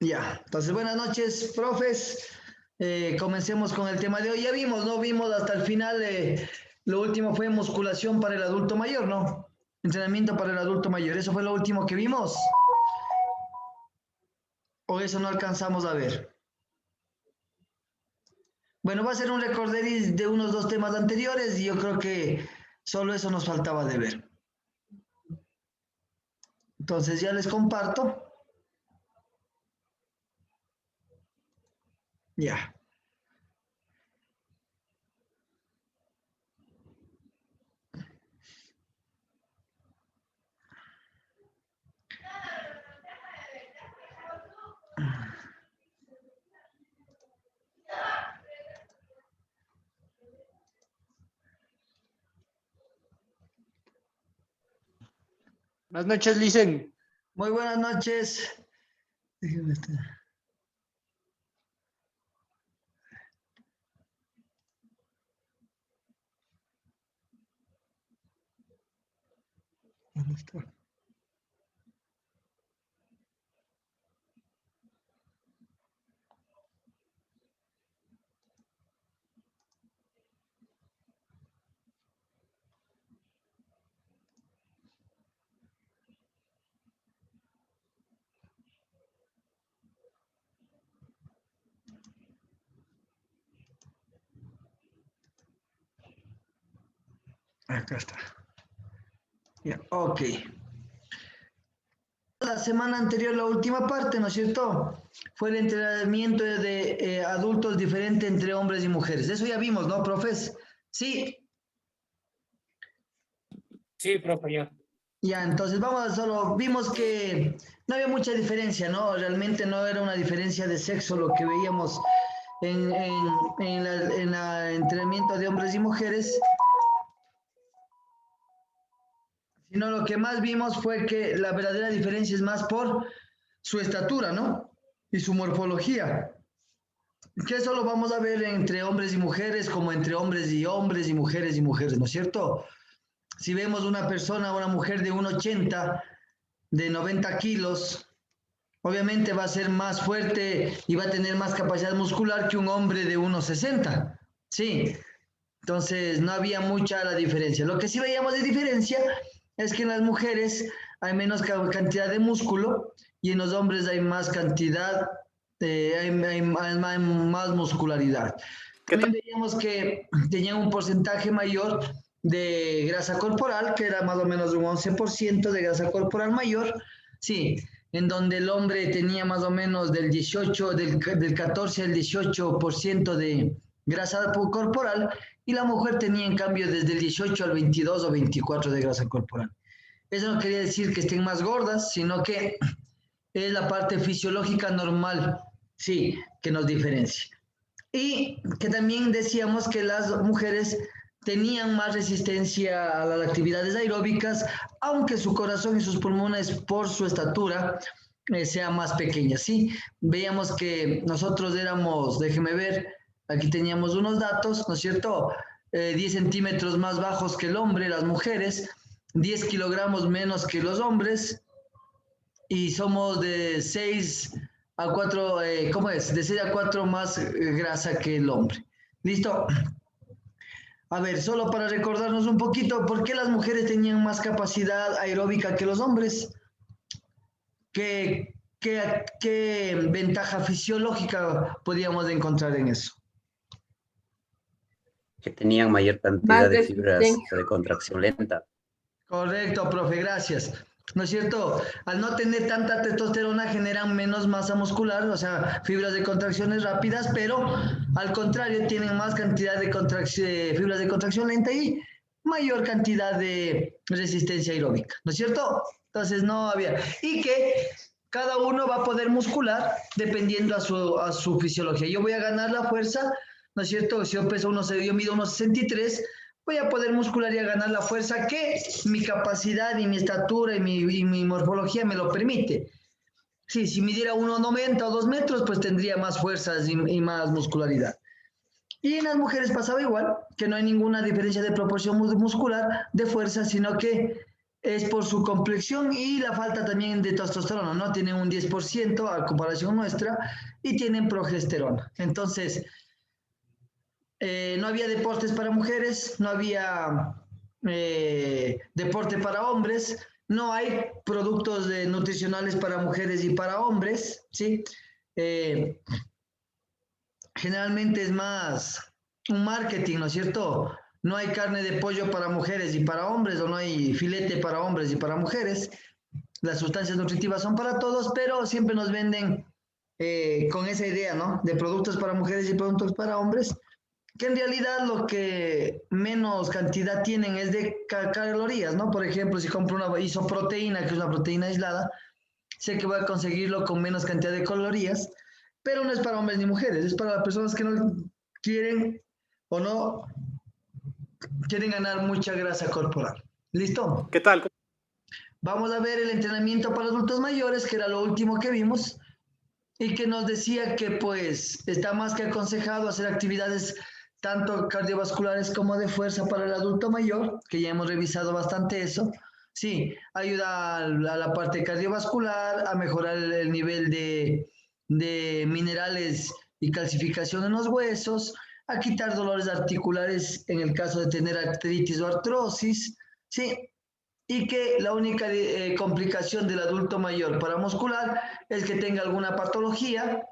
Ya, entonces buenas noches, profes. Comencemos con el tema de hoy. Ya vimos, ¿no? Vimos hasta el final, lo último fue musculación para el adulto mayor, ¿no? Entrenamiento para el adulto mayor. ¿Eso fue lo último que vimos? ¿O eso no alcanzamos a ver? Bueno, va a ser un recorderis de unos dos temas anteriores y yo creo que solo eso nos faltaba de ver. Entonces ya les comparto. Ya. Buenas noches, Licen. Muy buenas noches. Déjenme estar. ¿Dónde está? Acá está. Ya, ok. La semana anterior, la última parte, ¿no es cierto? Fue el entrenamiento de adultos diferente entre hombres y mujeres. Eso ya vimos, ¿no, profes? Sí. Sí, profe, ya. Ya, entonces vamos a solo, vimos que no había mucha diferencia, ¿no? Realmente no era una diferencia de sexo lo que veíamos en el entrenamiento de hombres y mujeres, sino lo que más vimos fue que la verdadera diferencia es más por su estatura, ¿no? Y su morfología. Que eso lo vamos a ver entre hombres y mujeres, como entre hombres y hombres y mujeres, ¿no es cierto? Si vemos una persona, una mujer de 1,80, de 90 kilos, obviamente va a ser más fuerte y va a tener más capacidad muscular que un hombre de 1,60. Sí, entonces no había mucha la diferencia. Lo que sí veíamos de diferencia es que en las mujeres hay menos cantidad de músculo y en los hombres hay más cantidad, hay más muscularidad. También veíamos que tenían un porcentaje mayor de grasa corporal, que era más o menos un 11% de grasa corporal mayor, sí, en donde el hombre tenía más o menos del 14 al 18% de grasa corporal y la mujer tenía en cambio desde el 18 al 22 o 24 de grasa corporal. Eso no quería decir que estén más gordas, sino que es la parte fisiológica normal, sí, que nos diferencia. Y que también decíamos que las mujeres tenían más resistencia a las actividades aeróbicas, aunque su corazón y sus pulmones por su estatura sean más pequeñas, ¿sí? Veíamos que nosotros éramos, déjeme ver, aquí teníamos unos datos, ¿no es cierto? 10 centímetros más bajos que el hombre, las mujeres, 10 kilogramos menos que los hombres, y somos de 6 a 4, ¿cómo es? De 6 a 4 más grasa que el hombre. ¿Listo? A ver, solo para recordarnos un poquito, ¿por qué las mujeres tenían más capacidad aeróbica que los hombres? ¿Qué ventaja fisiológica podíamos encontrar en eso? Que tenían mayor cantidad de fibras de contracción lenta. Correcto, profe, gracias. ¿No es cierto? Al no tener tanta testosterona generan menos masa muscular, o sea, fibras de contracciones rápidas, pero al contrario tienen más cantidad de fibras de contracción lenta y mayor cantidad de resistencia aeróbica, ¿no es cierto? Entonces no había. Y que cada uno va a poder muscular dependiendo a su fisiología. Yo voy a ganar la fuerza, ¿no es cierto? Si yo peso yo mido unos 63, voy a poder muscular y a ganar la fuerza que mi capacidad y mi estatura y mi morfología me lo permite. Sí, si midiera 1,90 o 2 metros, pues tendría más fuerzas y más muscularidad. Y en las mujeres pasaba igual, que no hay ninguna diferencia de proporción muscular, de fuerza, sino que es por su complexión y la falta también de testosterona, ¿no? Tienen un 10% a comparación nuestra y tienen progesterona. Entonces, no había deportes para mujeres, no había deporte para hombres, no hay productos nutricionales para mujeres y para hombres, ¿sí? Generalmente es más un marketing, ¿no es cierto? No hay carne de pollo para mujeres y para hombres, o no hay filete para hombres y para mujeres. Las sustancias nutritivas son para todos, pero siempre nos venden con esa idea, ¿no? De productos para mujeres y productos para hombres, que en realidad lo que menos cantidad tienen es de calorías, ¿no? Por ejemplo, si compro una isoproteína, que es una proteína aislada, sé que voy a conseguirlo con menos cantidad de calorías, pero no es para hombres ni mujeres, es para las personas que no quieren o no quieren ganar mucha grasa corporal. ¿Listo? ¿Qué tal? Vamos a ver el entrenamiento para adultos mayores, que era lo último que vimos, y que nos decía que pues está más que aconsejado hacer actividades tanto cardiovasculares como de fuerza para el adulto mayor, que ya hemos revisado bastante eso. Sí, ayuda a la parte cardiovascular, a mejorar el nivel de minerales y calcificación en los huesos, a quitar dolores articulares en el caso de tener artritis o artrosis, sí, y que la única complicación del adulto mayor para muscular es que tenga alguna patología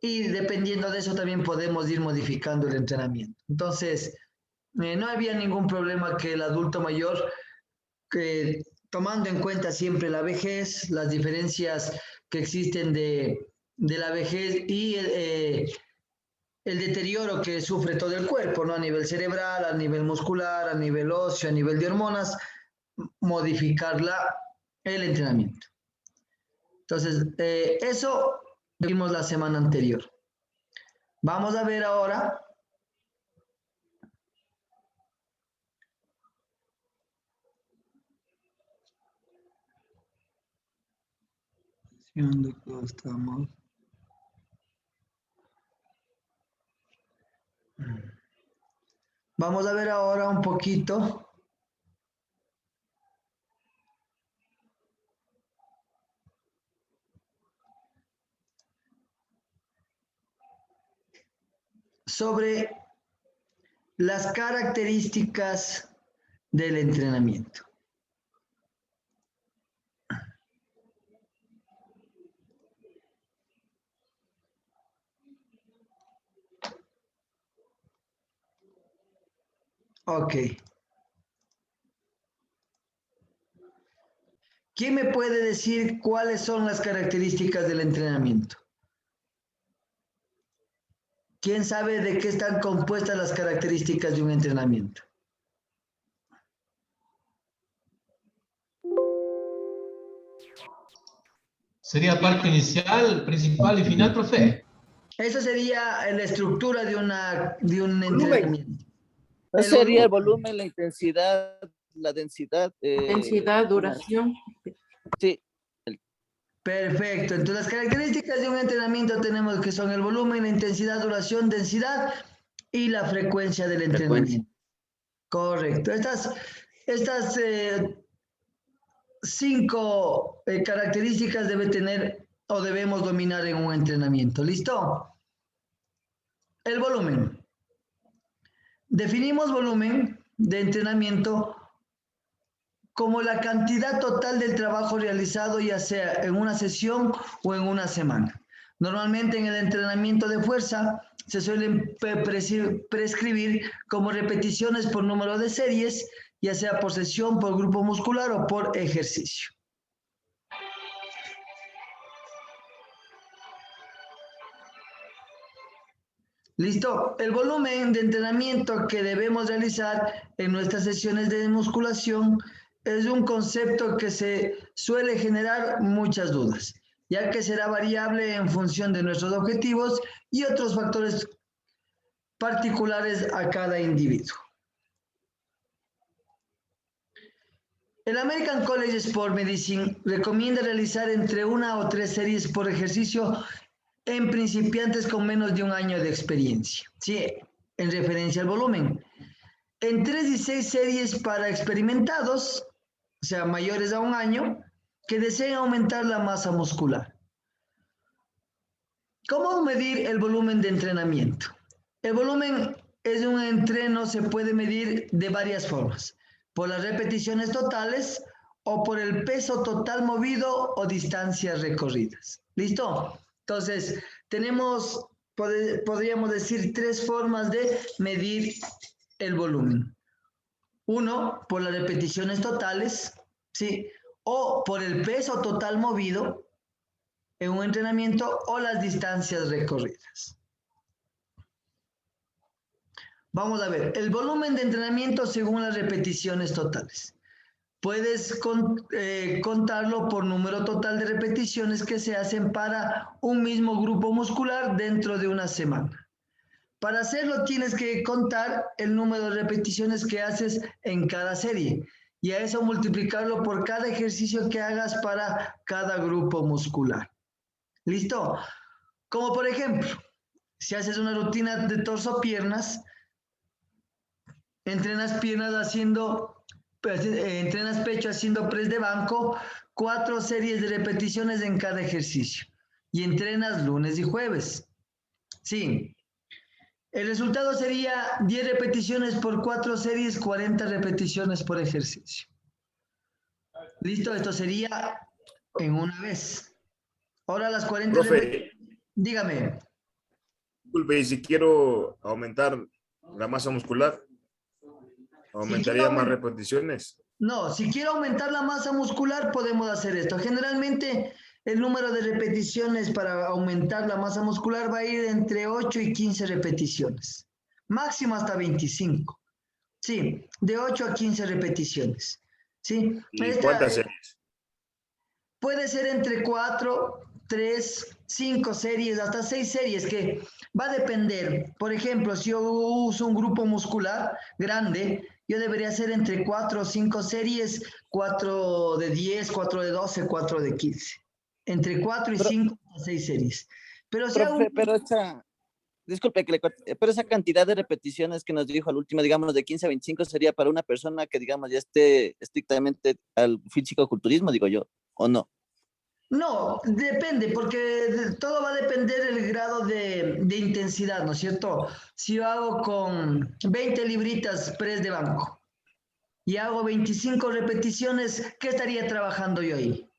y dependiendo de eso también podemos ir modificando el entrenamiento. Entonces, no había ningún problema que el adulto mayor, tomando en cuenta siempre la vejez, las diferencias que existen de la vejez y el deterioro que sufre todo el cuerpo, ¿no? A nivel cerebral, a nivel muscular, a nivel óseo, a nivel de hormonas, modificarla el entrenamiento. Entonces, eso vimos la semana anterior. Vamos a ver ahora ¿dónde estamos? Vamos a ver ahora un poquito sobre las características del entrenamiento. Ok. ¿Quién me puede decir cuáles son las características del entrenamiento? ¿Quién sabe de qué están compuestas las características de un entrenamiento? Sería parte inicial, principal y final, profe. Esa sería la estructura de un entrenamiento. Ese sería el volumen, la intensidad, la densidad. Densidad, duración. Sí. Perfecto. Entonces, las características de un entrenamiento tenemos que son el volumen, la intensidad, duración, densidad y la frecuencia del entrenamiento. Correcto. Estas 5 características debe tener o debemos dominar en un entrenamiento. ¿Listo? El volumen. Definimos volumen de entrenamiento como la cantidad total del trabajo realizado, ya sea en una sesión o en una semana. Normalmente en el entrenamiento de fuerza se suelen prescribir como repeticiones por número de series, ya sea por sesión, por grupo muscular o por ejercicio. ¿Listo? El volumen de entrenamiento que debemos realizar en nuestras sesiones de musculación es un concepto que se suele generar muchas dudas, ya que será variable en función de nuestros objetivos y otros factores particulares a cada individuo. El American College of Sport Medicine recomienda realizar entre 1 o 3 series por ejercicio en principiantes con menos de 1 año de experiencia, ¿sí? En referencia al volumen. En 3 y 6 series para experimentados, sea, mayores a 1 año, que deseen aumentar la masa muscular. ¿Cómo medir el volumen de entrenamiento? El volumen es un entreno, se puede medir de varias formas, por las repeticiones totales o por el peso total movido o distancias recorridas. ¿Listo? Entonces, podríamos decir 3 formas de medir el volumen. 1, por las repeticiones totales, ¿sí? O por el peso total movido en un entrenamiento o las distancias recorridas. Vamos a ver, el volumen de entrenamiento según las repeticiones totales. Puedes contarlo por número total de repeticiones que se hacen para un mismo grupo muscular dentro de una semana. Para hacerlo tienes que contar el número de repeticiones que haces en cada serie y a eso multiplicarlo por cada ejercicio que hagas para cada grupo muscular. ¿Listo? Como por ejemplo, si haces una rutina de torso-piernas, entrenas pecho haciendo press de banco, 4 series de repeticiones en cada ejercicio. Y entrenas lunes y jueves. Sí. El resultado sería 10 repeticiones por 4 series, 40 repeticiones por ejercicio. ¿Listo? Esto sería en una vez. Ahora las 40 Profe, dígame. disculpe, y si quiero aumentar la masa muscular, ¿aumentaría más repeticiones? No, si quiero aumentar la masa muscular, podemos hacer esto. Generalmente, el número de repeticiones para aumentar la masa muscular va a ir entre 8 y 15 repeticiones. Máximo hasta 25. Sí, de 8 a 15 repeticiones. ¿Sí? ¿Y cuántas series? Puede ser entre 4, 3, 5 series, hasta 6 series, que va a depender. Por ejemplo, si yo uso un grupo muscular grande, yo debería hacer entre 4 o 5 series, 4 de 10, 4 de 12, 4 de 15. Entre 4 y 5 a 6 series. Pero si profe, disculpe, pero esa cantidad de repeticiones que nos dijo al último, digamos, de 15 a 25, sería para una persona que, digamos, ya esté estrictamente al físico-culturismo, digo yo, ¿o no? No, depende, porque todo va a depender del grado de intensidad, ¿no es cierto? Si yo hago con 20 libritas press de banco y hago 25 repeticiones, ¿qué estaría trabajando yo ahí?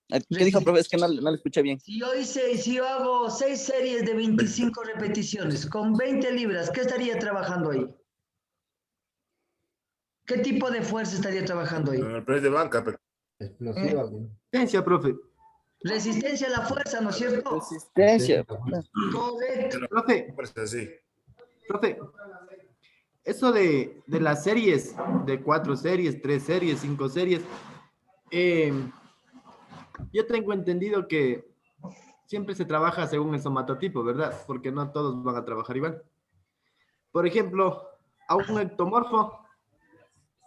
¿Qué dijo, profe? Es que no le escuché bien. Si yo hago 6 series de 25 repeticiones con 20 libras, ¿qué estaría trabajando ahí? ¿Qué tipo de fuerza estaría trabajando ahí? El press de banca. Explosiva. Resistencia, profe. Resistencia a la fuerza, ¿no es cierto? Resistencia. Correcto. Profe, eso de las series, de 4 series, 3 series, 5 series, yo tengo entendido que siempre se trabaja según el somatotipo, ¿verdad? Porque no todos van a trabajar igual. Por ejemplo, a un ectomorfo,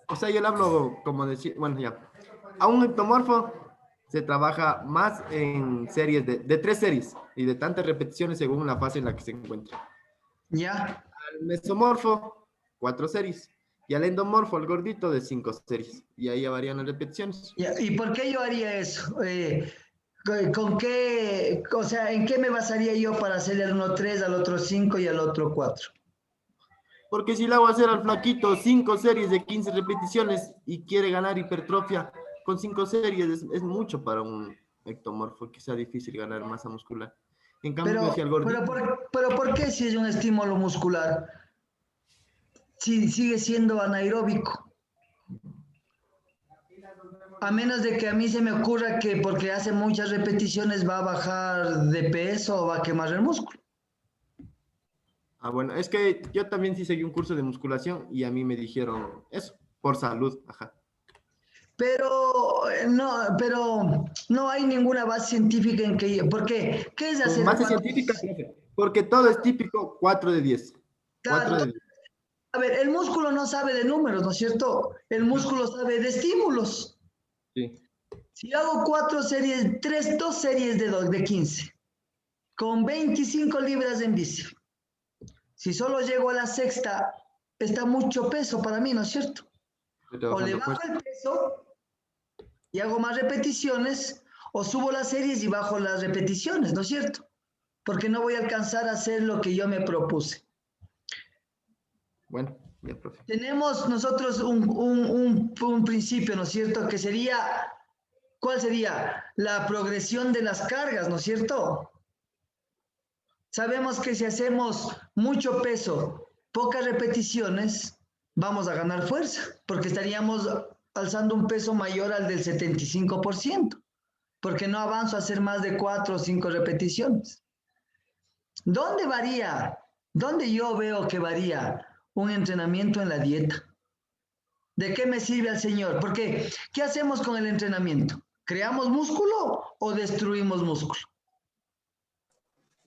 o sea, yo le hablo como decir, bueno, ya. A un ectomorfo se trabaja más en series de 3 series y de tantas repeticiones según la fase en la que se encuentra. Ya. Al mesomorfo, 4 series. Y al endomorfo, al gordito, de 5 series. Y ahí ya varían las repeticiones. Ya. ¿Y por qué yo haría eso? ¿Con qué, o sea, en qué me basaría yo para hacerle al uno 3, al otro 5 y al otro 4? Porque si le hago hacer al flaquito 5 series de 15 repeticiones y quiere ganar hipertrofia, con 5 series es mucho para un ectomorfo, que sea difícil ganar masa muscular. En cambio, si al gordito... pero ¿por qué si es un estímulo muscular? Si sigue siendo anaeróbico. A menos de que a mí se me ocurra que porque hace muchas repeticiones va a bajar de peso o va a quemar el músculo. Ah, bueno, es que yo también sí seguí un curso de musculación y a mí me dijeron eso, por salud, ajá. Pero no hay ninguna base científica en que... ¿Por qué? ¿Qué es hacer? Base científica, porque todo es típico 4 de 10. Claro, 4 de 10. A ver, el músculo no sabe de números, ¿no es cierto? El músculo sabe de estímulos. Sí. Si yo hago 2 series de 15, con 25 libras en bici, si solo llego a la sexta, está mucho peso para mí, ¿no es cierto? O le bajo el peso y hago más repeticiones, o subo las series y bajo las repeticiones, ¿no es cierto? Porque no voy a alcanzar a hacer lo que yo me propuse. Bueno, ya, profe. Tenemos nosotros un principio, ¿no es cierto? Que sería, ¿cuál sería? La progresión de las cargas, ¿no es cierto? Sabemos que si hacemos mucho peso, pocas repeticiones, vamos a ganar fuerza, porque estaríamos alzando un peso mayor al del 75%, porque no avanzo a hacer más de 4 o 5 repeticiones. ¿Dónde varía? ¿Dónde yo veo que varía un entrenamiento en la dieta? ¿De qué me sirve al Señor? Porque, ¿qué hacemos con el entrenamiento? ¿Creamos músculo o destruimos músculo?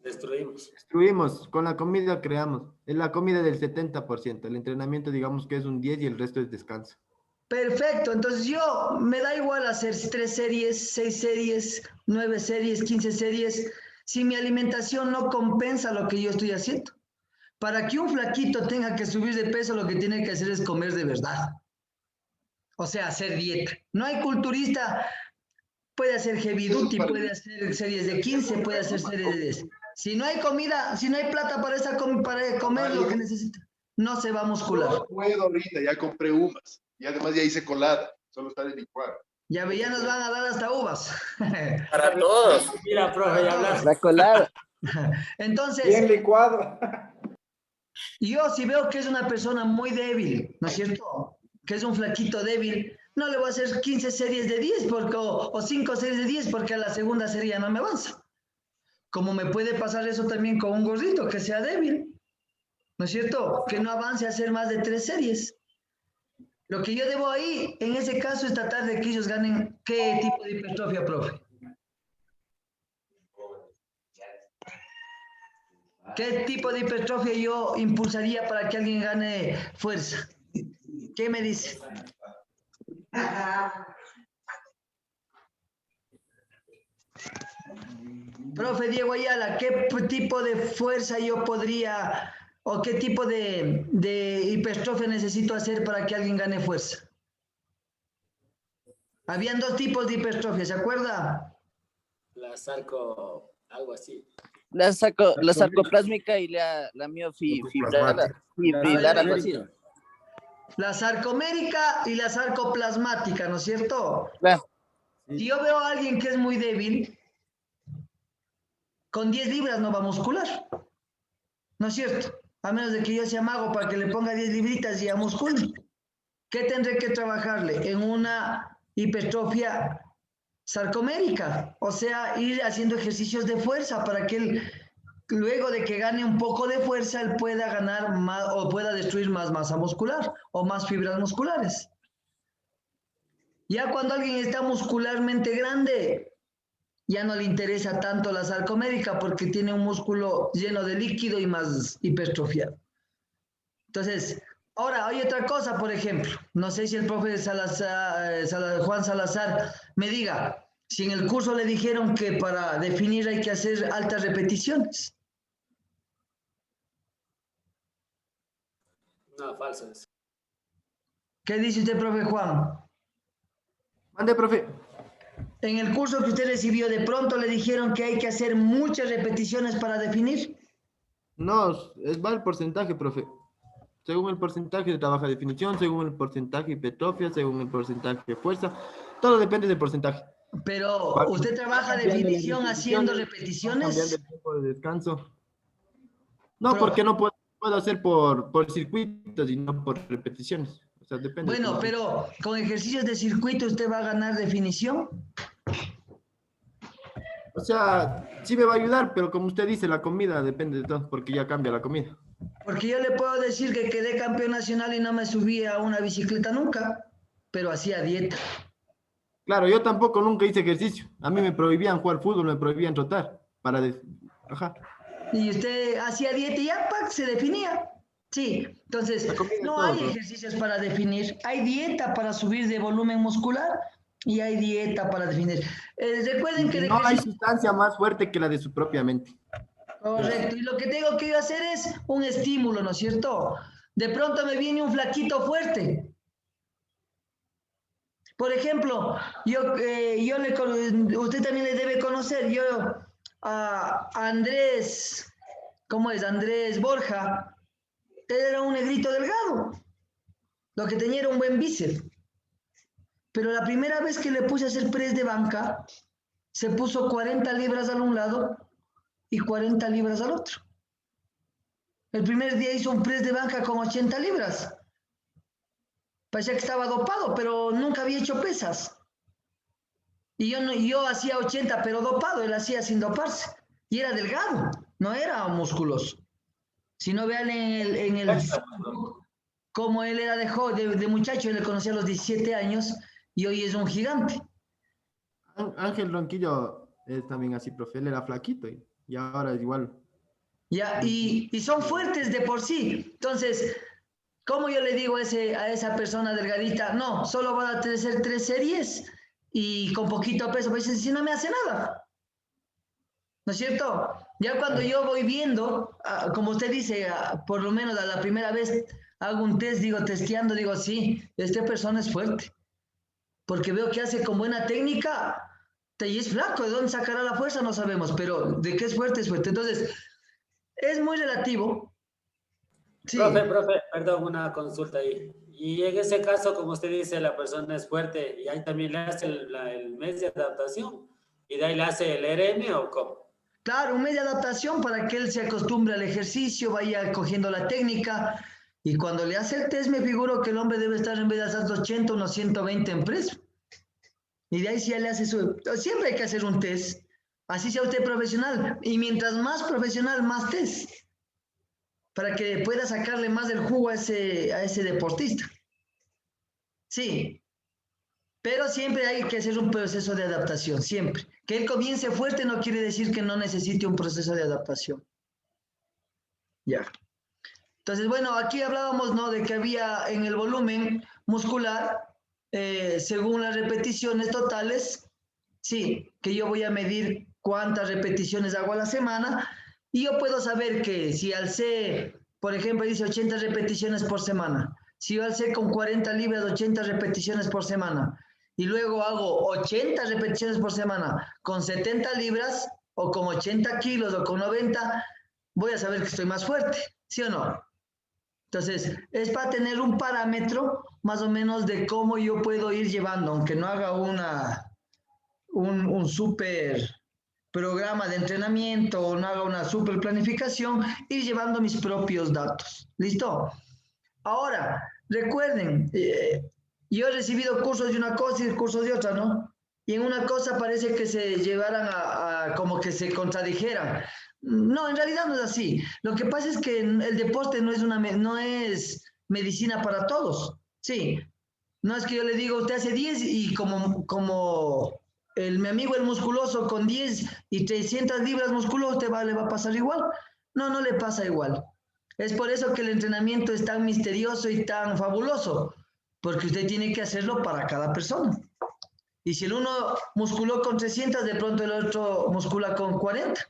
Destruimos, con la comida creamos. Es la comida del 70%. El entrenamiento digamos que es un 10 y el resto es descanso. Perfecto, entonces yo me da igual hacer 3 series, 6 series, 9 series, 15 series, si mi alimentación no compensa lo que yo estoy haciendo. Para que un flaquito tenga que subir de peso, lo que tiene que hacer es comer de verdad. O sea, hacer dieta. No hay culturista, puede hacer heavy duty, puede hacer series de 15, puede hacer series de 10. Si no hay comida, si no hay plata para comer lo que necesita, no se va a muscular. No puedo ahorita, ya compré uvas. Y además ya hice colada, solo está de licuar. Ya nos van a dar hasta uvas. Para todos. Mira, profe, ya hablas. La colada. Entonces, Bien licuado. yo si veo que es una persona muy débil, ¿no es cierto? Que es un flaquito débil, no le voy a hacer 15 series de 10 o 5 series de 10 porque a la segunda serie ya no me avanza. Como me puede pasar eso también con un gordito que sea débil, ¿no es cierto? Que no avance a hacer más de 3 series. Lo que yo debo ahí, en ese caso, es tratar de que ellos ganen. ¿Qué tipo de hipertrofia, profe? ¿Qué tipo de hipertrofia yo impulsaría para que alguien gane fuerza? ¿Qué me dice? Profe Diego Ayala, ¿qué tipo de fuerza yo podría o qué tipo de hipertrofia necesito hacer para que alguien gane fuerza? Habían 2 tipos de hipertrofia, ¿se acuerda? La sarco, algo así. La sarcoplásmica y la miofibrilar, algo así. La sarcomérica y la sarcoplasmática, ¿no es cierto? Claro. Si yo veo a alguien que es muy débil, con 10 libras no va a muscular. ¿No es cierto? A menos de que yo sea mago para que le ponga 10 libritas y a muscule. ¿Qué tendré que trabajarle? En una hipertrofia sarcomérica. O sea, ir haciendo ejercicios de fuerza para que él, luego de que gane un poco de fuerza, él pueda ganar más o pueda destruir más masa muscular o más fibras musculares. Ya cuando alguien está muscularmente grande, ya no le interesa tanto la sarcomérica porque tiene un músculo lleno de líquido y más hipertrofiado. Entonces, ahora hay otra cosa, por ejemplo, no sé si el profe Juan Salazar me diga, si en el curso le dijeron que para definir hay que hacer altas repeticiones. No, falso. ¿Qué dice usted, profe Juan? Mande, profe. En el curso que usted recibió, ¿de pronto le dijeron que hay que hacer muchas repeticiones para definir? No, va el porcentaje, profe. Según el porcentaje de trabaja definición, según el porcentaje de hipertrofia, según el porcentaje de fuerza. Todo depende del porcentaje. Pero, ¿usted trabaja definición haciendo repeticiones? Cambiando el tiempo de descanso. No, porque no puedo hacer por circuitos y no por repeticiones. O sea, depende. Bueno, pero con ejercicios de circuito usted va a ganar definición. O sea, sí me va a ayudar, pero como usted dice, la comida depende de todo, porque ya cambia la comida. Porque yo le puedo decir que quedé campeón nacional y no me subí a una bicicleta nunca, pero hacía dieta. Claro, yo tampoco nunca hice ejercicio. A mí me prohibían jugar fútbol, me prohibían trotar. Ajá. Y usted hacía dieta y ya se definía. Sí, entonces no hay ejercicios para definir. Hay dieta para subir de volumen muscular y hay dieta para definir. Recuerden que... No hay sustancia más fuerte que la de su propia mente. Correcto, y lo que tengo que hacer es un estímulo, ¿no es cierto? De pronto me viene un flaquito fuerte. Por ejemplo, usted también le debe conocer, a Andrés, ¿cómo es? Andrés Borja, él era un negrito delgado, lo que tenía era un buen bíceps. Pero la primera vez que le puse a hacer press de banca, se puso 40 libras al un lado y 40 libras al otro. El primer día hizo un press de banca con 80 libras. Parecía que estaba dopado, pero nunca había hecho pesas. Y yo hacía 80, pero dopado, él hacía sin doparse. Y era delgado, no era musculoso. Si no vean en el cómo él era de muchacho, él le conocía a los 17 años y hoy es un gigante. Ángel Ronquillo es también así, profe, él era flaquito y ahora es igual. Ya, y son fuertes de por sí. Entonces, ¿cómo yo le digo a esa persona delgadita? No, solo van a hacer 3 series y con poquito peso. Pues si no me hace nada. ¿No es cierto? Ya cuando yo voy viendo, como usted dice, por lo menos a la primera vez hago un test, testeando, digo, sí, esta persona es fuerte. Porque veo que hace con buena técnica y es flaco. ¿De dónde sacará la fuerza? No sabemos, pero de qué es fuerte, es fuerte. Entonces, es muy relativo. Sí. Profe, perdón, una consulta ahí. Y en ese caso, como usted dice, la persona es fuerte y ahí también le hace el mes de adaptación y de ahí le hace el RM o cómo. Claro, un mes de adaptación para que él se acostumbre al ejercicio, vaya cogiendo la técnica y cuando le hace el test me figuro que el hombre debe estar en vez de hacer 80, unos 120 en preso. Y de ahí si ya le hace siempre hay que hacer un test, así sea usted profesional y mientras más profesional, más test. Para que pueda sacarle más del jugo a ese deportista. Sí, pero siempre hay que hacer un proceso de adaptación, siempre. Que él comience fuerte no quiere decir que no necesite un proceso de adaptación. Ya. Entonces, bueno, aquí hablábamos, ¿no?, de que había en el volumen muscular, según las repeticiones totales, sí, que yo voy a medir cuántas repeticiones hago a la semana, y yo puedo saber que si alcé, por ejemplo, dice 80 repeticiones por semana, si yo alcé con 40 libras 80 repeticiones por semana, y luego hago 80 repeticiones por semana con 70 libras, o con 80 kilos, o con 90, voy a saber que estoy más fuerte, ¿sí o no? Entonces, es para tener un parámetro más o menos de cómo yo puedo ir llevando, aunque no haga un súper programa de entrenamiento o no haga una super planificación, ir llevando mis propios datos. ¿Listo? Ahora, recuerden, yo he recibido cursos de una cosa y cursos de otra, ¿no? Y en una cosa parece que se llevaran como que se contradijeran. No, en realidad no es así. Lo que pasa es que el deporte no es medicina para todos. Sí. No es que yo le diga, usted hace 10 y como mi amigo el musculoso con 10 y 300 libras musculoso, le va a pasar igual. No, no le pasa igual. Es por eso que el entrenamiento es tan misterioso y tan fabuloso, porque usted tiene que hacerlo para cada persona. Y si el uno musculó con 300, de pronto el otro muscula con 40.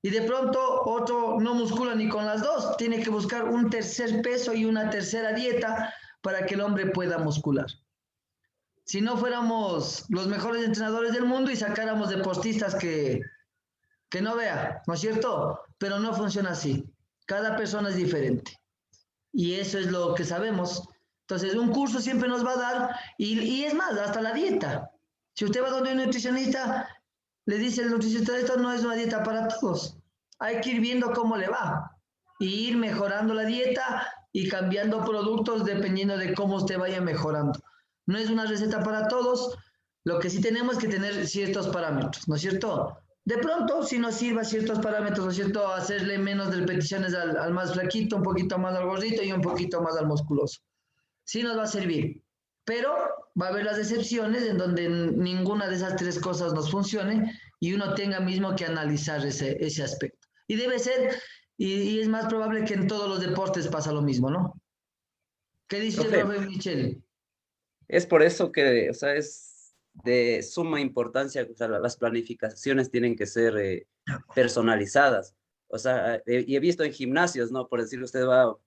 Y de pronto otro no muscula ni con las dos. Tiene que buscar un tercer peso y una tercera dieta para que el hombre pueda muscular. Si no fuéramos los mejores entrenadores del mundo y sacáramos deportistas que no vea, ¿no es cierto? Pero no funciona así. Cada persona es diferente. Y eso es lo que sabemos. Entonces, un curso siempre nos va a dar, y es más, hasta la dieta. Si usted va donde un nutricionista, le dice el nutricionista, esto no es una dieta para todos. Hay que ir viendo cómo le va. Y ir mejorando la dieta y cambiando productos dependiendo de cómo usted vaya mejorando. No es una receta para todos. Lo que sí tenemos que tener ciertos parámetros, ¿no es cierto? De pronto, si nos sirva ciertos parámetros, ¿no es cierto? Hacerle menos repeticiones al más flaquito, un poquito más al gordito y un poquito más al musculoso. Sí nos va a servir, pero va a haber las excepciones en donde ninguna de esas 3 cosas nos funcione y uno tenga mismo que analizar ese aspecto. Y debe ser, y es más probable que en todos los deportes pasa lo mismo, ¿no? ¿Qué dice el profe Michel? Es por eso que, o sea, es de suma importancia, o sea, las planificaciones tienen que ser personalizadas. O sea, y he visto en gimnasios, ¿no? Por decir, usted va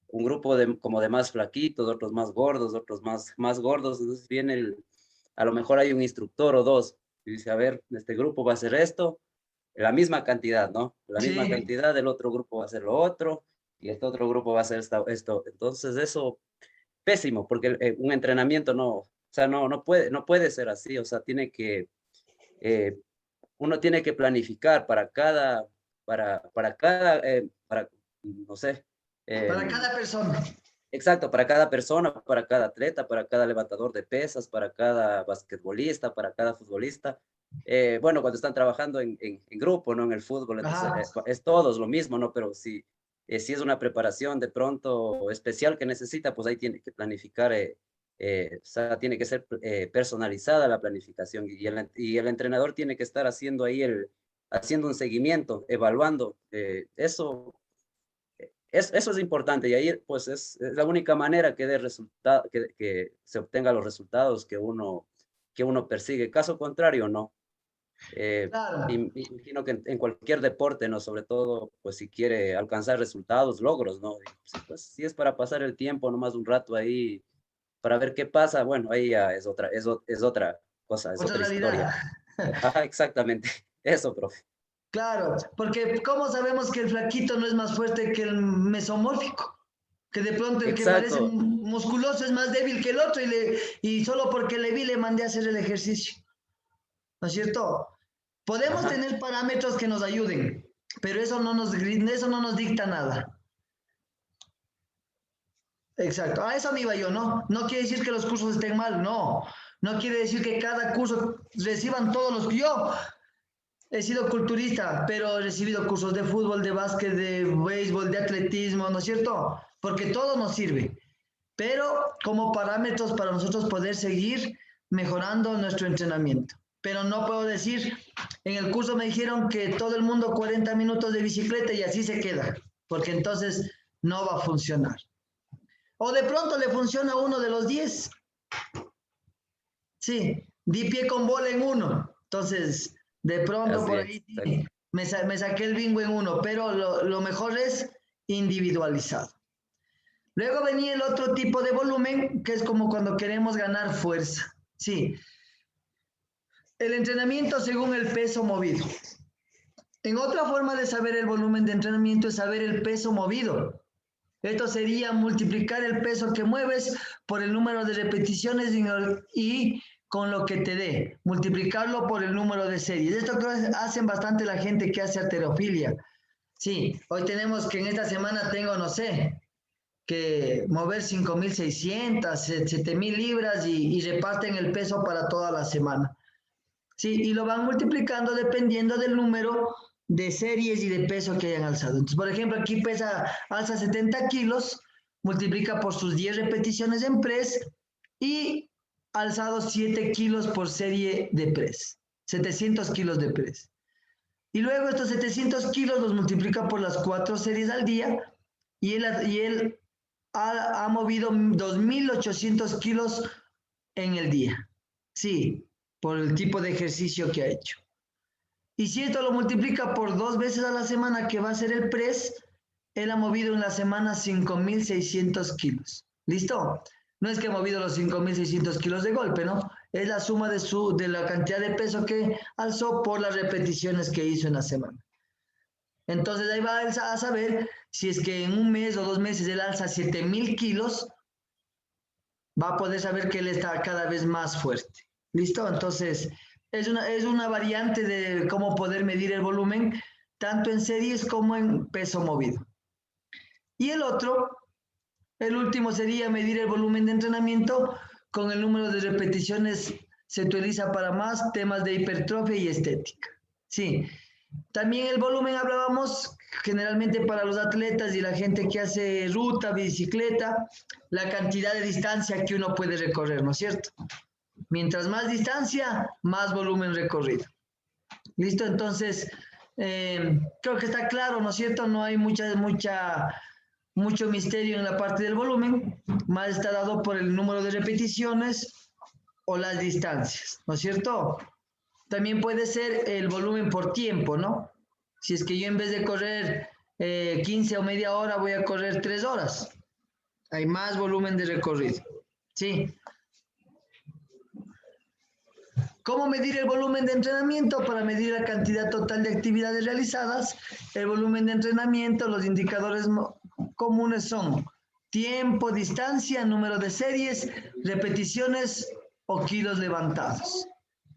un grupo como de más flaquitos, otros más gordos, otros más gordos, entonces viene a lo mejor hay un instructor o dos, y dice, a ver, este grupo va a hacer esto, la misma cantidad, ¿no? La misma Sí. cantidad, el otro grupo va a hacer lo otro, y este otro grupo va a hacer esto. Entonces eso, pésimo, porque un entrenamiento o sea, no puede ser así, o sea, uno tiene que planificar no sé. Para cada persona. Exacto, para cada persona, para cada atleta, para cada levantador de pesas, para cada basquetbolista, para cada futbolista. Bueno, cuando están trabajando en grupo, ¿no? En el fútbol, entonces es todos lo mismo, ¿no? Pero si es una preparación de pronto especial que necesita, pues ahí tiene que planificar, o sea, tiene que ser personalizada la planificación y el entrenador tiene que estar haciendo ahí haciendo un seguimiento, evaluando. Eso es importante y ahí pues es la única manera que se obtenga los resultados que uno persigue. Caso contrario, no. Claro. Imagino que en cualquier deporte, ¿no? Sobre todo, pues si quiere alcanzar resultados, logros, ¿no? Pues si es para pasar el tiempo, nomás un rato ahí, para ver qué pasa, bueno, ahí ya es otra cosa, es otra historia. Ajá, exactamente. Eso, profe. Claro, porque ¿cómo sabemos que el flaquito no es más fuerte que el mesomórfico? Que de pronto el que parece Exacto. musculoso es más débil que el otro y solo porque le vi le mandé a hacer el ejercicio. ¿No es cierto? Podemos Ajá. tener parámetros que nos ayuden, pero eso no nos dicta nada. Exacto, a eso me iba yo, ¿no? No quiere decir que los cursos estén mal, no. No quiere decir que cada curso reciban todos los... Yo he sido culturista, pero he recibido cursos de fútbol, de básquet, de béisbol, de atletismo, ¿no es cierto? Porque todo nos sirve, pero como parámetros para nosotros poder seguir mejorando nuestro entrenamiento. Pero no puedo decir, en el curso me dijeron que todo el mundo 40 minutos de bicicleta y así se queda, porque entonces no va a funcionar. O de pronto le funciona uno de los 10. Sí, di pie con bola en uno. Entonces, de pronto por ahí sí, me saqué el bingo en uno, pero lo mejor es individualizado. Luego venía el otro tipo de volumen, que es como cuando queremos ganar fuerza. Sí, el entrenamiento según el peso movido. En otra forma de saber el volumen de entrenamiento es saber el peso movido. Esto sería multiplicar el peso que mueves por el número de repeticiones y con lo que te dé, multiplicarlo por el número de series. Esto hacen bastante la gente que hace halterofilia. Sí, hoy tenemos que en esta semana tengo, no sé, que mover 5.600, 7.000 libras y reparten el peso para toda la semana. Sí, y lo van multiplicando dependiendo del número de series y de peso que hayan alzado. Entonces, por ejemplo, aquí alza 70 kilos, multiplica por sus 10 repeticiones en press y alzado 7 kilos por serie de press, 700 kilos de press. Y luego estos 700 kilos los multiplica por las 4 series al día y él ha movido 2.800 kilos en el día. Sí, por el tipo de ejercicio que ha hecho. Y si esto lo multiplica por 2 veces a la semana, que va a ser el press, él ha movido en la semana 5.600 kilos. ¿Listo? No es que ha movido los 5.600 kilos de golpe, ¿no? Es la suma de la cantidad de peso que alzó por las repeticiones que hizo en la semana. Entonces ahí va a saber si es que en un mes o 2 meses él alza 7.000 kilos, va a poder saber que él está cada vez más fuerte. ¿Listo? Entonces, es una variante de cómo poder medir el volumen, tanto en series como en peso movido. Y el último sería medir el volumen de entrenamiento con el número de repeticiones. Se utiliza para más temas de hipertrofia y estética. Sí. También el volumen hablábamos generalmente para los atletas y la gente que hace ruta, bicicleta, la cantidad de distancia que uno puede recorrer, ¿no es cierto? Mientras más distancia, más volumen recorrido. ¿Listo? Entonces, creo que está claro, ¿no es cierto? No hay mucho misterio en la parte del volumen, más está dado por el número de repeticiones o las distancias, ¿no es cierto? También puede ser el volumen por tiempo, ¿no? Si es que yo en vez de correr 15 o media hora voy a correr 3 horas. Hay más volumen de recorrido. Sí. ¿Cómo medir el volumen de entrenamiento? Para medir la cantidad total de actividades realizadas, el volumen de entrenamiento, los indicadores comunes son tiempo, distancia, número de series, repeticiones o kilos levantados.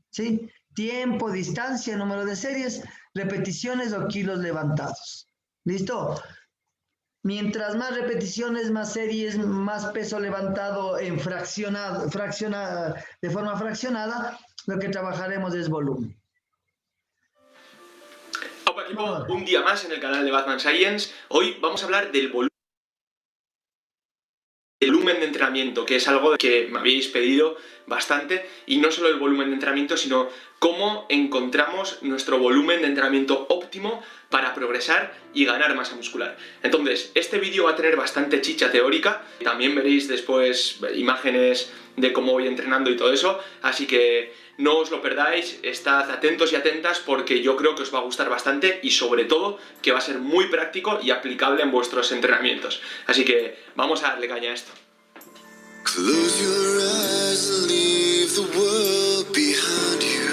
¿Sí? Tiempo, distancia, número de series, repeticiones o kilos levantados. ¿Listo? Mientras más repeticiones, más series, más peso levantado en de forma fraccionada, lo que trabajaremos es volumen. Hola equipo, un día más en el canal de Batman Science. Hoy vamos a hablar del volumen de entrenamiento, que es algo que me habéis pedido bastante, y no solo el volumen de entrenamiento, sino cómo encontramos nuestro volumen de entrenamiento óptimo para progresar y ganar masa muscular. Entonces, este vídeo va a tener bastante chicha teórica, también veréis después imágenes de cómo voy entrenando y todo eso, así que no os lo perdáis, estad atentos y atentas porque yo creo que os va a gustar bastante y sobre todo que va a ser muy práctico y aplicable en vuestros entrenamientos. Así que vamos a darle caña a esto. Close your eyes and leave the world behind you.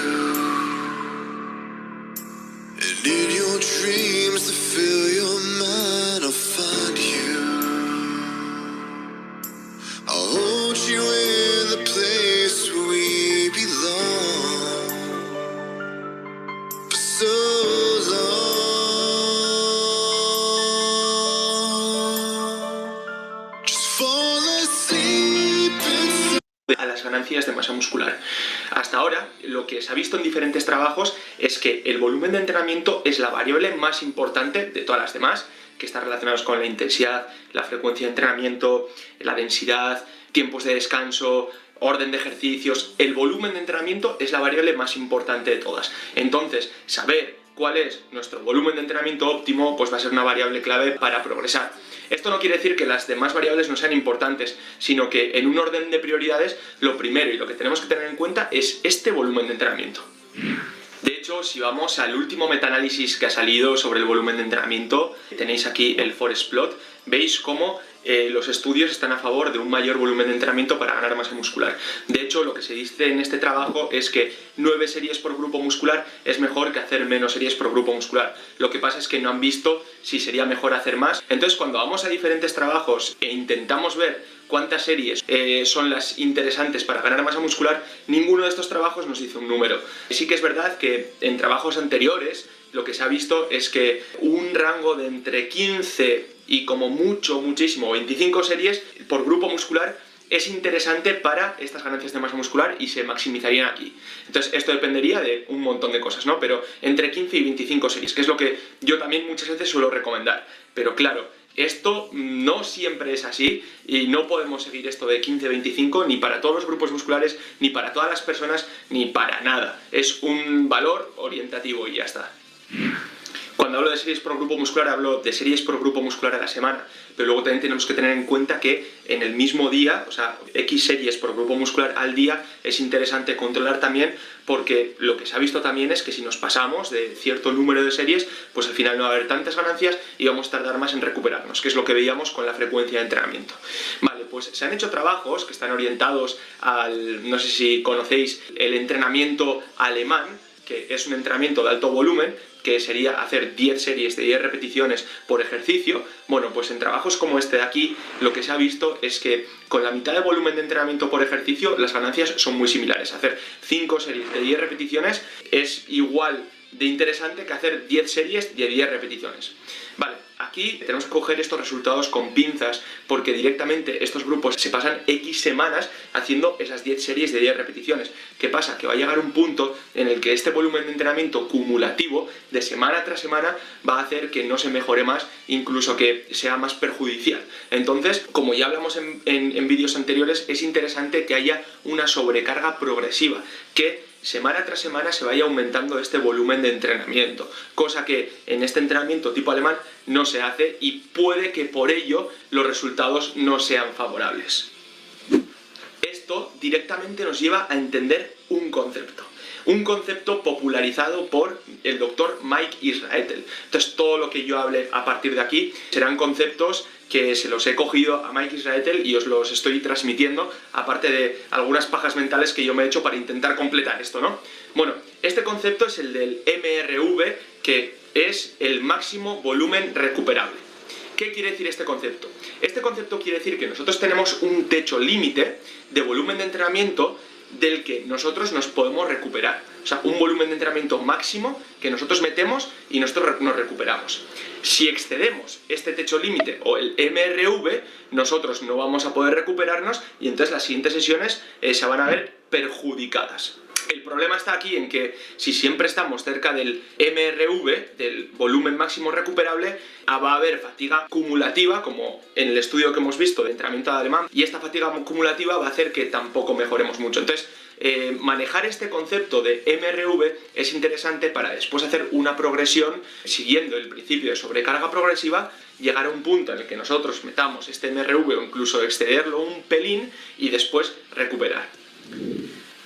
And in your dreams to fill your mind, I'll find you. I'll hold you in the place where we belong. For so long. Just fall asleep inside. A las ganancias de masa muscular. Hasta ahora, lo que se ha visto en diferentes trabajos es que el volumen de entrenamiento es la variable más importante de todas las demás, que están relacionados con la intensidad, la frecuencia de entrenamiento, la densidad, tiempos de descanso, orden de ejercicios. El volumen de entrenamiento es la variable más importante de todas. Entonces, saber cuál es nuestro volumen de entrenamiento óptimo, pues va a ser una variable clave para progresar. Esto no quiere decir que las demás variables no sean importantes, sino que en un orden de prioridades, lo primero y lo que tenemos que tener en cuenta es este volumen de entrenamiento. De hecho, si vamos al último metaanálisis que ha salido sobre el volumen de entrenamiento, tenéis aquí el Forest Plot, veis cómo los estudios están a favor de un mayor volumen de entrenamiento para ganar masa muscular. De hecho, lo que se dice en este trabajo es que 9 series por grupo muscular es mejor que hacer menos series por grupo muscular. Lo que pasa es que no han visto si sería mejor hacer más. Entonces, cuando vamos a diferentes trabajos e intentamos ver cuántas series son las interesantes para ganar masa muscular, ninguno de estos trabajos nos dice un número. Sí que es verdad que en trabajos anteriores lo que se ha visto es que un rango de entre 15 y como muchísimo 25 series por grupo muscular es interesante para estas ganancias de masa muscular y se maximizarían aquí. Entonces esto dependería de un montón de cosas, ¿no? Pero entre 15 y 25 series, que es lo que yo también muchas veces suelo recomendar. Pero claro, esto no siempre es así y no podemos seguir esto de 15-25 ni para todos los grupos musculares, ni para todas las personas, ni para nada. Es un valor orientativo y ya está. Cuando hablo de series por grupo muscular, hablo de series por grupo muscular a la semana, pero luego también tenemos que tener en cuenta que en el mismo día, o sea, X series por grupo muscular al día, es interesante controlar también, porque lo que se ha visto también es que si nos pasamos de cierto número de series, pues al final no va a haber tantas ganancias y vamos a tardar más en recuperarnos, que es lo que veíamos con la frecuencia de entrenamiento. Vale, pues se han hecho trabajos que están orientados al, no sé si conocéis, el entrenamiento alemán, que es un entrenamiento de alto volumen, que sería hacer 10 series de 10 repeticiones por ejercicio. Bueno, pues en trabajos como este de aquí, lo que se ha visto es que con la mitad de volumen de entrenamiento por ejercicio, las ganancias son muy similares. Hacer 5 series de 10 repeticiones es igual de interesante que hacer 10 series de 10 repeticiones. Vale, aquí tenemos que coger estos resultados con pinzas porque directamente estos grupos se pasan X semanas haciendo esas 10 series de 10 repeticiones. ¿Qué pasa? Que va a llegar un punto en el que este volumen de entrenamiento cumulativo de semana tras semana va a hacer que no se mejore más, incluso que sea más perjudicial. Entonces, como ya hablamos en vídeos anteriores, es interesante que haya una sobrecarga progresiva, que semana tras semana se vaya aumentando este volumen de entrenamiento, cosa que en este entrenamiento tipo alemán no se hace y puede que por ello los resultados no sean favorables. Esto directamente nos lleva a entender un concepto popularizado por el doctor Mike Israetel. Entonces todo lo que yo hable a partir de aquí serán conceptos que se los he cogido a Mike Israetel y os los estoy transmitiendo, aparte de algunas pajas mentales que yo me he hecho para intentar completar esto, ¿no? Bueno, este concepto es el del MRV, que es el máximo volumen recuperable. ¿Qué quiere decir este concepto? Este concepto quiere decir que nosotros tenemos un techo límite de volumen de entrenamiento del que nosotros nos podemos recuperar. O sea, un volumen de entrenamiento máximo que nosotros metemos y nosotros nos recuperamos. Si excedemos este techo límite o el MRV, nosotros no vamos a poder recuperarnos y entonces las siguientes sesiones se van a ver perjudicadas. El problema está aquí en que si siempre estamos cerca del MRV, del volumen máximo recuperable, va a haber fatiga cumulativa, como en el estudio que hemos visto de entrenamiento alemán, y esta fatiga cumulativa va a hacer que tampoco mejoremos mucho. Entonces, manejar este concepto de MRV es interesante para después hacer una progresión siguiendo el principio de sobrecarga progresiva, llegar a un punto en el que nosotros metamos este MRV o incluso excederlo un pelín y después recuperar.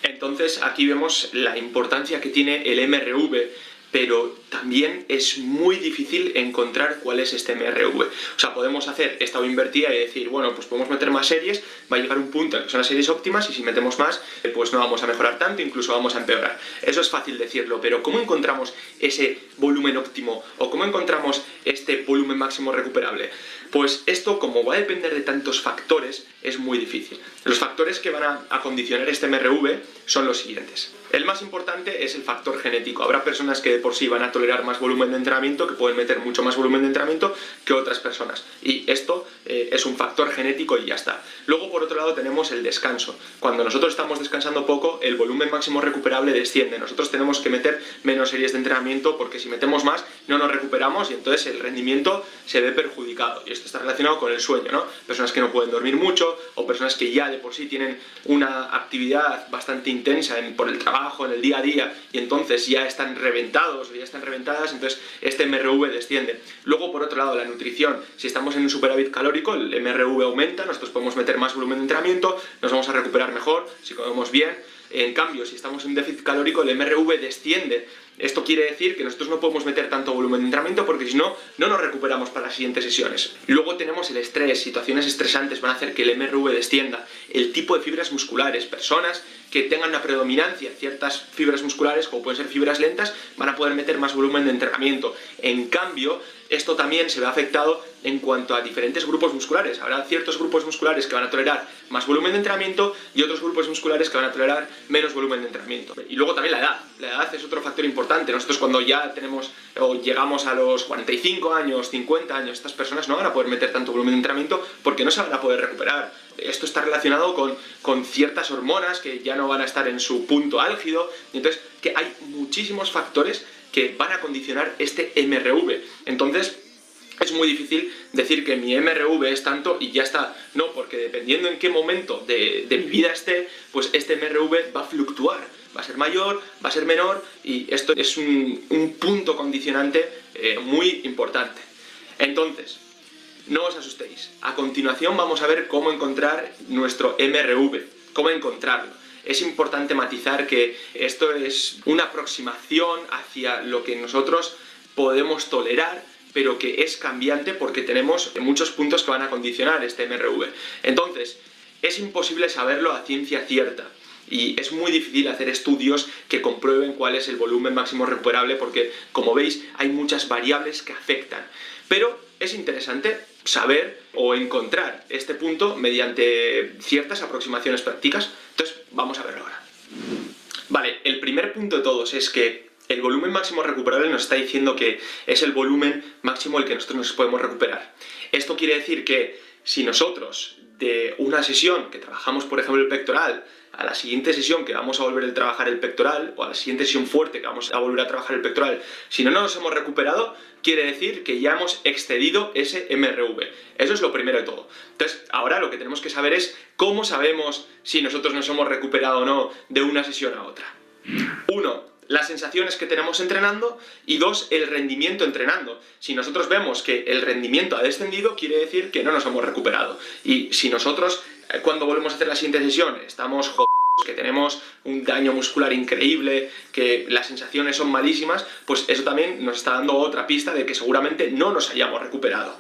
Entonces aquí vemos la importancia que tiene el MRV, pero también es muy difícil encontrar cuál es este MRV. O sea, podemos hacer esta O invertida y decir, bueno, pues podemos meter más series, va a llegar un punto en que son las series óptimas y si metemos más, pues no vamos a mejorar tanto, incluso vamos a empeorar. Eso es fácil decirlo, pero ¿cómo encontramos ese volumen óptimo o cómo encontramos este volumen máximo recuperable? Pues esto, como va a depender de tantos factores, es muy difícil. Los factores que van a condicionar este MRV son los siguientes. El más importante es el factor genético. Habrá personas que de por sí van a tolerar más volumen de entrenamiento, que pueden meter mucho más volumen de entrenamiento que otras personas. Y esto es un factor genético y ya está. Luego, por otro lado, tenemos el descanso. Cuando nosotros estamos descansando poco, el volumen máximo recuperable desciende. Nosotros tenemos que meter menos series de entrenamiento porque si metemos más no nos recuperamos y entonces el rendimiento se ve perjudicado. Y esto está relacionado con el sueño, ¿no? Personas que no pueden dormir mucho o personas que ya de por sí tienen una actividad bastante intensa por el trabajo, en el día a día, y entonces ya están reventados o ya están reventadas, entonces este MRV desciende. Luego, por otro lado, la nutrición. Si estamos en un superávit calórico, el MRV aumenta, nosotros podemos meter más volumen de entrenamiento, nos vamos a recuperar mejor si comemos bien. En cambio, si estamos en un déficit calórico, el MRV desciende. Esto quiere decir que nosotros no podemos meter tanto volumen de entrenamiento porque si no, no nos recuperamos para las siguientes sesiones. Luego tenemos el estrés. Situaciones estresantes van a hacer que el MRV descienda. El tipo de fibras musculares. Personas que tengan una predominancia en ciertas fibras musculares, como pueden ser fibras lentas, van a poder meter más volumen de entrenamiento. En cambio, esto también se ve afectado en cuanto a diferentes grupos musculares. Habrá ciertos grupos musculares que van a tolerar más volumen de entrenamiento y otros grupos musculares que van a tolerar menos volumen de entrenamiento. Y luego también la edad. La edad es otro factor importante. Nosotros cuando ya tenemos o llegamos a los 45 años, 50 años, estas personas no van a poder meter tanto volumen de entrenamiento porque no se van a poder recuperar. Esto está relacionado con ciertas hormonas que ya no van a estar en su punto álgido. Entonces, que hay muchísimos factores que van a condicionar este MRV. Entonces, es muy difícil decir que mi MRV es tanto y ya está. No, porque dependiendo en qué momento de mi vida esté, pues este MRV va a fluctuar. Va a ser mayor, va a ser menor y esto es un punto condicionante muy importante. Entonces, no os asustéis. A continuación vamos a ver cómo encontrar nuestro MRV, cómo encontrarlo. Es importante matizar que esto es una aproximación hacia lo que nosotros podemos tolerar, pero que es cambiante porque tenemos muchos puntos que van a condicionar este MRV. Entonces, es imposible saberlo a ciencia cierta. Y es muy difícil hacer estudios que comprueben cuál es el volumen máximo recuperable porque, como veis, hay muchas variables que afectan. Pero es interesante saber o encontrar este punto mediante ciertas aproximaciones prácticas. Entonces, vamos a verlo ahora. Vale, el primer punto de todos es que el volumen máximo recuperable nos está diciendo que es el volumen máximo el que nosotros nos podemos recuperar. Esto quiere decir que si nosotros de una sesión que trabajamos, por ejemplo, el pectoral, a la siguiente sesión que vamos a volver a trabajar el pectoral, o a la siguiente sesión fuerte que vamos a volver a trabajar el pectoral, si no nos hemos recuperado, quiere decir que ya hemos excedido ese MRV. Eso es lo primero de todo. Entonces, ahora lo que tenemos que saber es cómo sabemos si nosotros nos hemos recuperado o no de una sesión a otra. 1. Las sensaciones que tenemos entrenando y 2, el rendimiento entrenando. Si nosotros vemos que el rendimiento ha descendido, quiere decir que no nos hemos recuperado. Y si nosotros, cuando volvemos a hacer la siguiente sesión, estamos jodidos, que tenemos un daño muscular increíble, que las sensaciones son malísimas, pues eso también nos está dando otra pista de que seguramente no nos hayamos recuperado.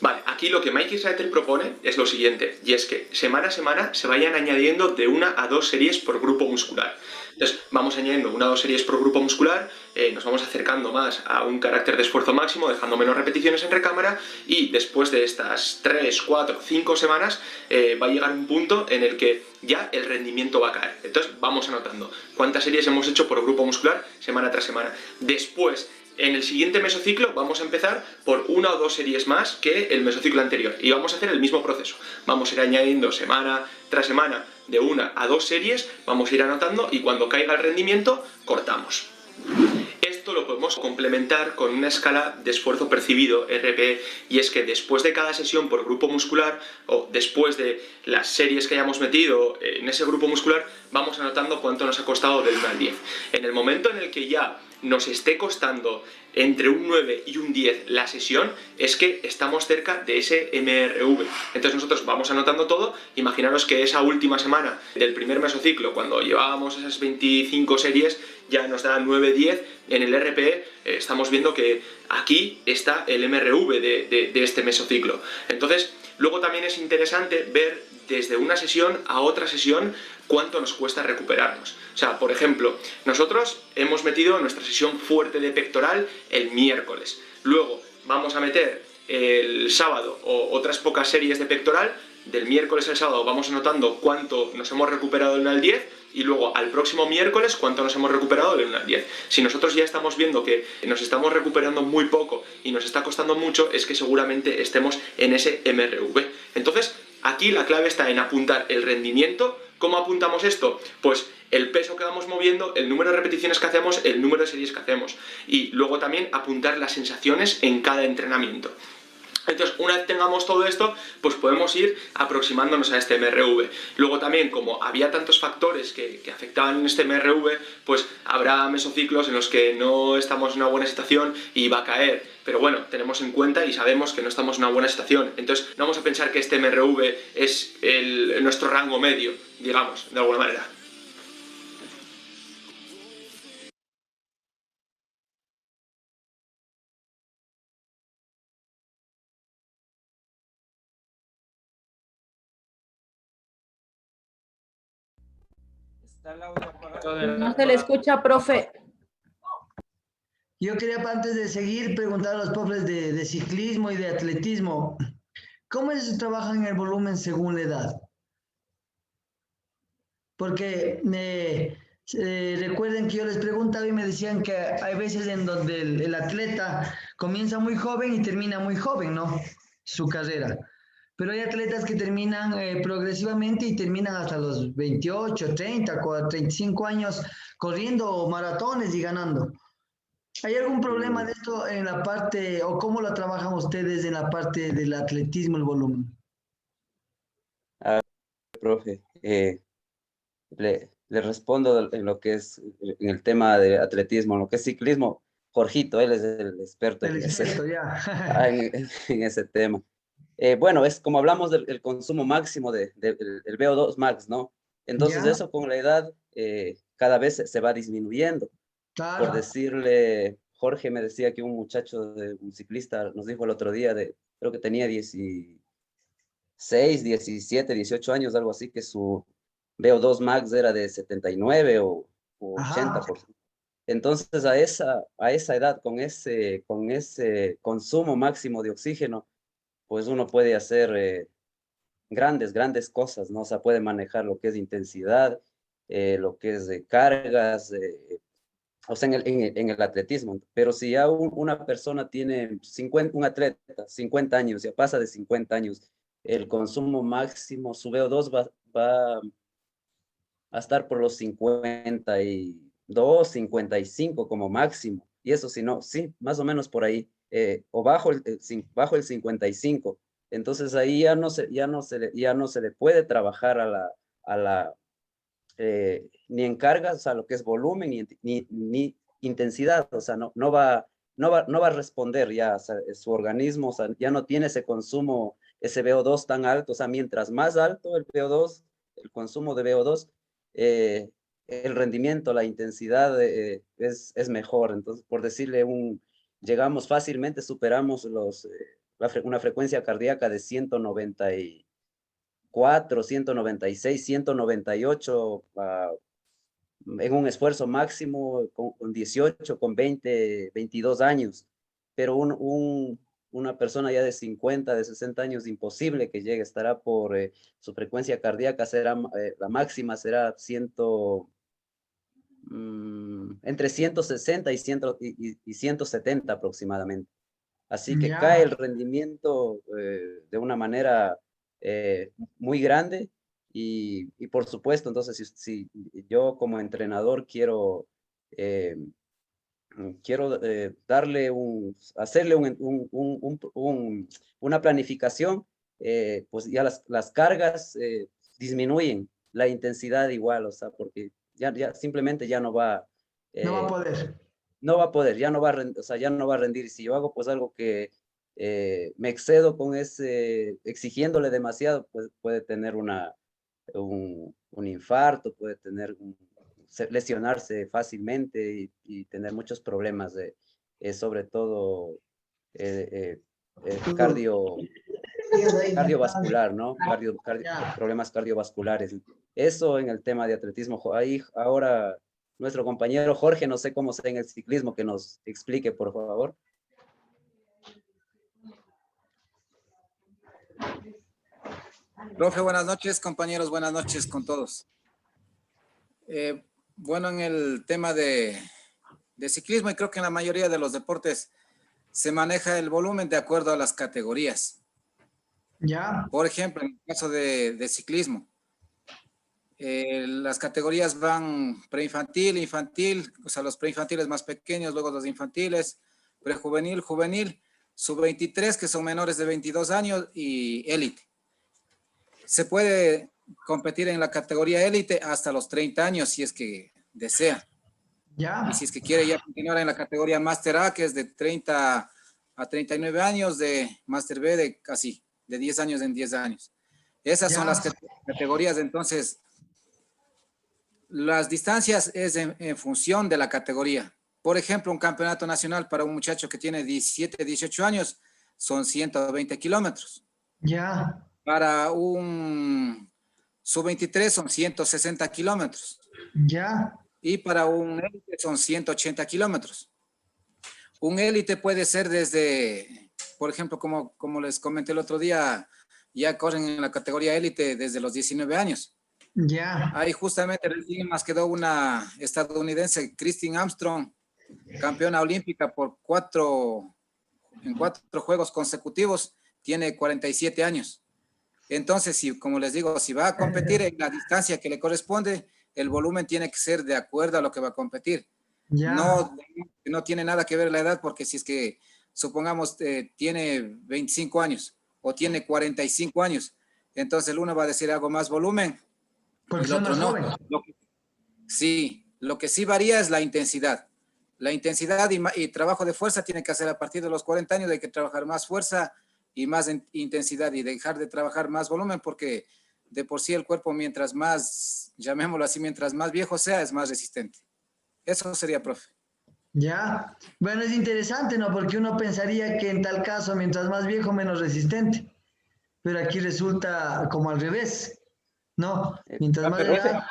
Vale, Aquí lo que Mikey Slater propone es lo siguiente, y es que semana a semana se vayan añadiendo de 1 a 2 series por grupo muscular. Entonces, vamos añadiendo 1 a 2 series por grupo muscular, nos vamos acercando más a un carácter de esfuerzo máximo, dejando menos repeticiones en recámara, y después de estas 3, 4, 5 semanas va a llegar un punto en el que ya el rendimiento va a caer. Entonces, vamos anotando cuántas series hemos hecho por grupo muscular semana tras semana. Después, en el siguiente mesociclo vamos a empezar por 1 o 2 series más que el mesociclo anterior y vamos a hacer el mismo proceso. Vamos a ir añadiendo semana tras semana de 1 a 2 series, vamos a ir anotando y cuando caiga el rendimiento cortamos. Esto lo podemos complementar con una escala de esfuerzo percibido, RPE, y es que después de cada sesión por grupo muscular o después de las series que hayamos metido en ese grupo muscular, vamos anotando cuánto nos ha costado del 1 al 10. En el momento en el que ya nos esté costando entre un 9 y un 10 la sesión, es que estamos cerca de ese MRV. Entonces nosotros vamos anotando todo. Imaginaros que esa última semana del primer mesociclo, cuando llevábamos esas 25 series, ya nos da 9-10 en el RPE. Estamos viendo que aquí está el MRV de este mesociclo. Entonces, luego también es interesante ver desde una sesión a otra sesión cuánto nos cuesta recuperarnos. O sea, por ejemplo, nosotros hemos metido nuestra sesión fuerte de pectoral el miércoles. Luego vamos a meter el sábado o otras pocas series de pectoral. Del miércoles al sábado vamos anotando cuánto nos hemos recuperado del 1 al 10 y luego al próximo miércoles cuánto nos hemos recuperado del 1 al 10. Si nosotros ya estamos viendo que nos estamos recuperando muy poco y nos está costando mucho, es que seguramente estemos en ese MRV. Entonces, aquí la clave está en apuntar el rendimiento. ¿Cómo apuntamos esto? Pues el peso que vamos moviendo, el número de repeticiones que hacemos, el número de series que hacemos. Y luego también apuntar las sensaciones en cada entrenamiento. Entonces, una vez tengamos todo esto, pues podemos ir aproximándonos a este MRV. Luego también, como había tantos factores que afectaban en este MRV, pues habrá mesociclos en los que no estamos en una buena situación y va a caer. Pero bueno, tenemos en cuenta y sabemos que no estamos en una buena situación. Entonces, no vamos a pensar que este MRV es nuestro rango medio, digamos, de alguna manera. No se le escucha, profe. Yo quería, antes de seguir, preguntar a los profes de ciclismo y de atletismo, ¿cómo ellos trabajan el volumen según la edad? Porque recuerden que yo les preguntaba y me decían que hay veces en donde el atleta comienza muy joven y termina muy joven, ¿no? Su carrera. Pero hay atletas que terminan progresivamente y terminan hasta los 28, 30, 35 años corriendo maratones y ganando. ¿Hay algún problema de esto en la parte, o cómo lo trabajan ustedes en la parte del atletismo, el volumen? Profe, le respondo en lo que es en el tema de atletismo, en lo que es ciclismo. Jorgito, él es el experto, El experto, ya. en ese tema. Bueno, es como hablamos del consumo máximo del el VO2 max, ¿no? Entonces Ya. eso con la edad cada vez se va disminuyendo. Claro. Por decirle, Jorge me decía que un muchacho, un ciclista, nos dijo el otro día, creo que tenía 16, 17, 18 años, algo así, que su VO2 max era de 79 o 80%. Entonces a esa edad, con ese consumo máximo de oxígeno, pues uno puede hacer grandes cosas, ¿no? O sea, puede manejar lo que es intensidad, lo que es cargas, o sea, en el atletismo. Pero si ya una persona tiene 50, un atleta, 50 años, ya pasa de 50 años, el consumo máximo, su VO2 va a estar por los 52, 55 como máximo. Y eso si no, sí, más o menos por ahí, o bajo el 55. Entonces ahí ya no se le puede trabajar ni en cargas, o sea, lo que es volumen, ni intensidad, o sea, no va a responder ya, o sea, su organismo, o sea, ya no tiene ese consumo, ese VO2 tan alto, o sea, mientras más alto el VO2, el consumo de VO2, el rendimiento, la intensidad es mejor. Entonces, por decirle llegamos fácilmente, superamos una frecuencia cardíaca de 194, 196, 198 en un esfuerzo máximo con 18, con 20, 22 años. Pero una persona ya de 50, de 60 años, imposible que llegue, estará por su frecuencia cardíaca, será la máxima será entre 160 y 170 aproximadamente. Así que cae el rendimiento de una manera muy grande y por supuesto, entonces, si yo como entrenador quiero hacerle una planificación, pues ya las cargas disminuyen, la intensidad igual, o sea, porque ya simplemente ya no va. No va a poder. No va a poder, ya no va a rendir, o sea, ya no va a rendir. Y si yo hago pues algo que me excedo con exigiéndole demasiado, pues puede tener un infarto, puede lesionarse fácilmente y tener muchos problemas, sobre todo cardiovascular, ¿no? Problemas cardiovasculares. Eso en el tema de atletismo. Ahí ahora nuestro compañero Jorge, no sé cómo sea en el ciclismo, que nos explique, por favor. Profe, buenas noches, compañeros, buenas noches con todos. Bueno, en el tema de ciclismo, y creo que en la mayoría de los deportes se maneja el volumen de acuerdo a las categorías. Ya. Por ejemplo, en el caso de ciclismo, las categorías van preinfantil, infantil, o sea, los preinfantiles más pequeños, luego los infantiles, prejuvenil, juvenil, sub-23, que son menores de 22 años, y élite. Se puede competir en la categoría élite hasta los 30 años, si es que desea. Ya. Y si es que quiere ya continuar en la categoría Máster A, que es de 30 a 39 años, de Máster B de casi de 10 años en 10 años. Esas son las categorías. Entonces, las distancias es en función de la categoría. Por ejemplo, un campeonato nacional para un muchacho que tiene 17, 18 años son 120 kilómetros. Ya. Para un sub-23 son 160 kilómetros. Ya. Y para un élite son 180 kilómetros. Un élite puede ser desde, por ejemplo, como les comenté el otro día, ya corren en la categoría élite desde los 19 años. Ya. Ahí justamente recién más quedó una estadounidense, Christine Armstrong, campeona olímpica en 4 juegos consecutivos, tiene 47 años. Entonces, como les digo, si va a competir en la distancia que le corresponde, el volumen tiene que ser de acuerdo a lo que va a competir. Ya. No tiene nada que ver la edad, porque si es que, supongamos, tiene 25 años o tiene 45 años, entonces el uno va a decir algo más volumen y el otro no. Lo que sí varía es la intensidad. La intensidad y trabajo de fuerza tiene que hacer a partir de los 40 años, hay que trabajar más fuerza y más intensidad y dejar de trabajar más volumen, porque de por sí el cuerpo, mientras más, llamémoslo así, mientras más viejo sea, es más resistente. Eso sería, profe. Ya. Bueno, es interesante, ¿no? Porque uno pensaría que en tal caso, mientras más viejo, menos resistente. Pero aquí resulta como al revés, ¿no? Mientras más edad...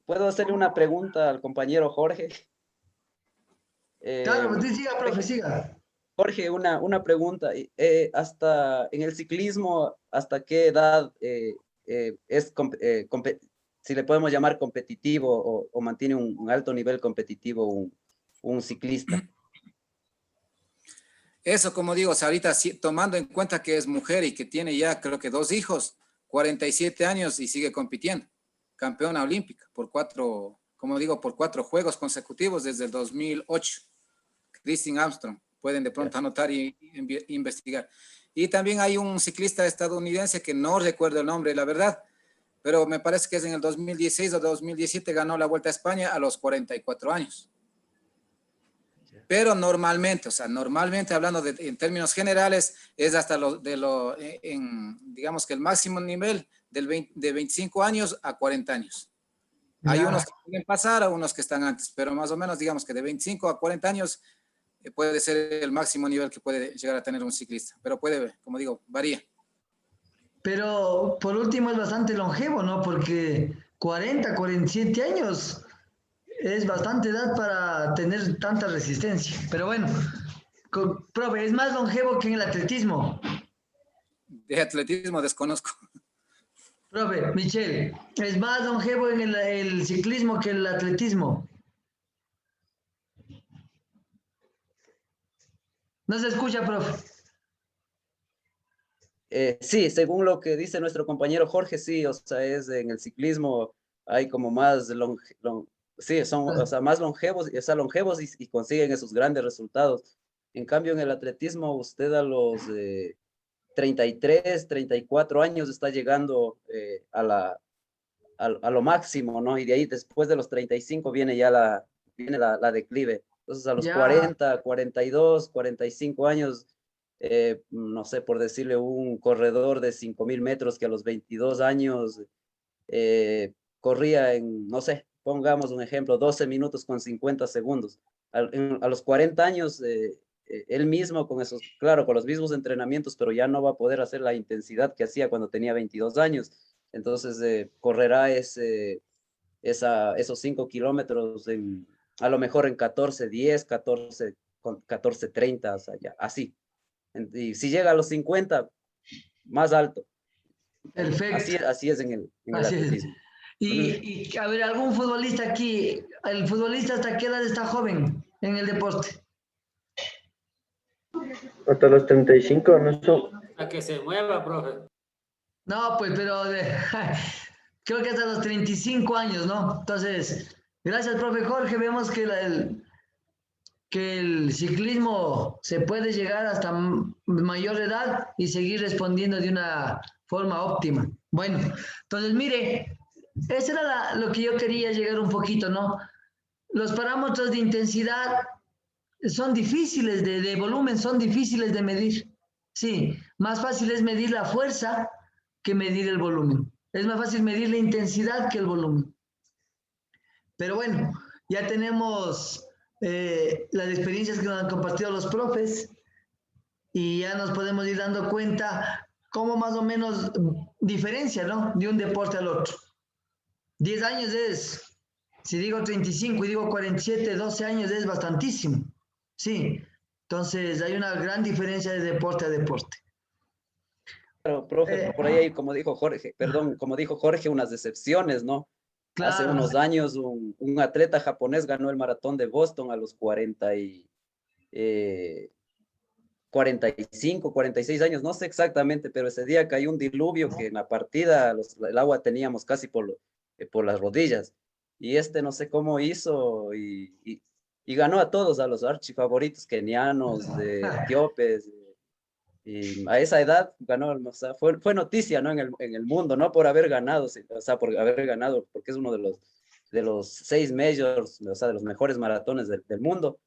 ¿Puedo hacerle una pregunta al compañero Jorge? Claro, pues siga, profe, siga. Jorge, una pregunta. Hasta en el ciclismo, ¿hasta qué edad si le podemos llamar competitivo o mantiene un alto nivel competitivo un ciclista? Eso, como digo, ahorita tomando en cuenta que es mujer y que tiene ya, creo que 2 hijos, 47 años y sigue compitiendo. Campeona olímpica por 4 juegos consecutivos desde el 2008. Christine Armstrong. Pueden de pronto anotar y investigar. Y también hay un ciclista estadounidense que no recuerdo el nombre, la verdad, pero me parece que es en el 2016 o 2017 ganó la Vuelta a España a los 44 años. Pero normalmente, hablando en términos generales, es hasta digamos que el máximo nivel de 25 años a 40 años. Hay unos que pueden pasar, a unos que están antes, pero más o menos digamos que de 25 a 40 años puede ser el máximo nivel que puede llegar a tener un ciclista, pero puede, como digo, varía. Pero por último es bastante longevo, ¿no? Porque 40, 47 años es bastante edad para tener tanta resistencia. Pero bueno, profe, es más longevo que en el atletismo. De atletismo desconozco. Profe, Michelle, es más longevo en el ciclismo que el atletismo. No se escucha, profe. Sí, según lo que dice nuestro compañero Jorge, sí, o sea, es en el ciclismo hay como más, sí, son, o sea, más longevos, o sea, longevos y consiguen esos grandes resultados. En cambio, en el atletismo, usted a los 33, 34 años está llegando a lo máximo, ¿no? Y de ahí, después de los 35, viene ya la declive. Entonces, a los 40, 42, 45 años, no sé, por decirle, un corredor de 5.000 metros que a los 22 años corría en, no sé, pongamos un ejemplo, 12 minutos con 50 segundos. A los 40 años, él mismo con esos, claro, con los mismos entrenamientos, pero ya no va a poder hacer la intensidad que hacía cuando tenía 22 años. Entonces, correrá esos 5 kilómetros a lo mejor en 14:10, 14:30, o sea, ya, así. Y si llega a los 50, más alto. Perfecto. Así es en el atletismo. Y a ver, algún futbolista aquí, ¿el futbolista hasta qué edad está joven en el deporte? Hasta los 35, ¿no? A que se mueva, profe. No, pues, pero creo que hasta los 35 años, ¿no? Entonces, gracias, profe Jorge. Vemos que el ciclismo se puede llegar hasta mayor edad y seguir respondiendo de una forma óptima. Bueno, entonces, mire, eso era lo que yo quería llegar un poquito, ¿no? Los parámetros de intensidad son difíciles, de volumen son difíciles de medir. Sí, más fácil es medir la fuerza que medir el volumen. Es más fácil medir la intensidad que el volumen. Pero bueno, ya tenemos las experiencias que nos han compartido los profes y ya nos podemos ir dando cuenta cómo más o menos diferencia, ¿no? De un deporte al otro. 10 años es, si digo 35 y digo 47, 12 años es bastantísimo. Sí, entonces hay una gran diferencia de deporte a deporte. Pero, profe, por ahí hay, como dijo Jorge, unas decepciones, ¿no? Claro. Hace unos años un atleta japonés ganó el maratón de Boston a los 45, 46 años, no sé exactamente, pero ese día cayó un diluvio que en la partida el agua teníamos casi por las rodillas. Y no sé cómo hizo y ganó a todos, a los archifavoritos kenianos, etíopes. Y a esa edad ganó, o sea, fue noticia, ¿no? En el mundo, no por haber ganado, o sea, por haber ganado, porque es uno de los 6 majors, o sea, de los mejores maratones del mundo,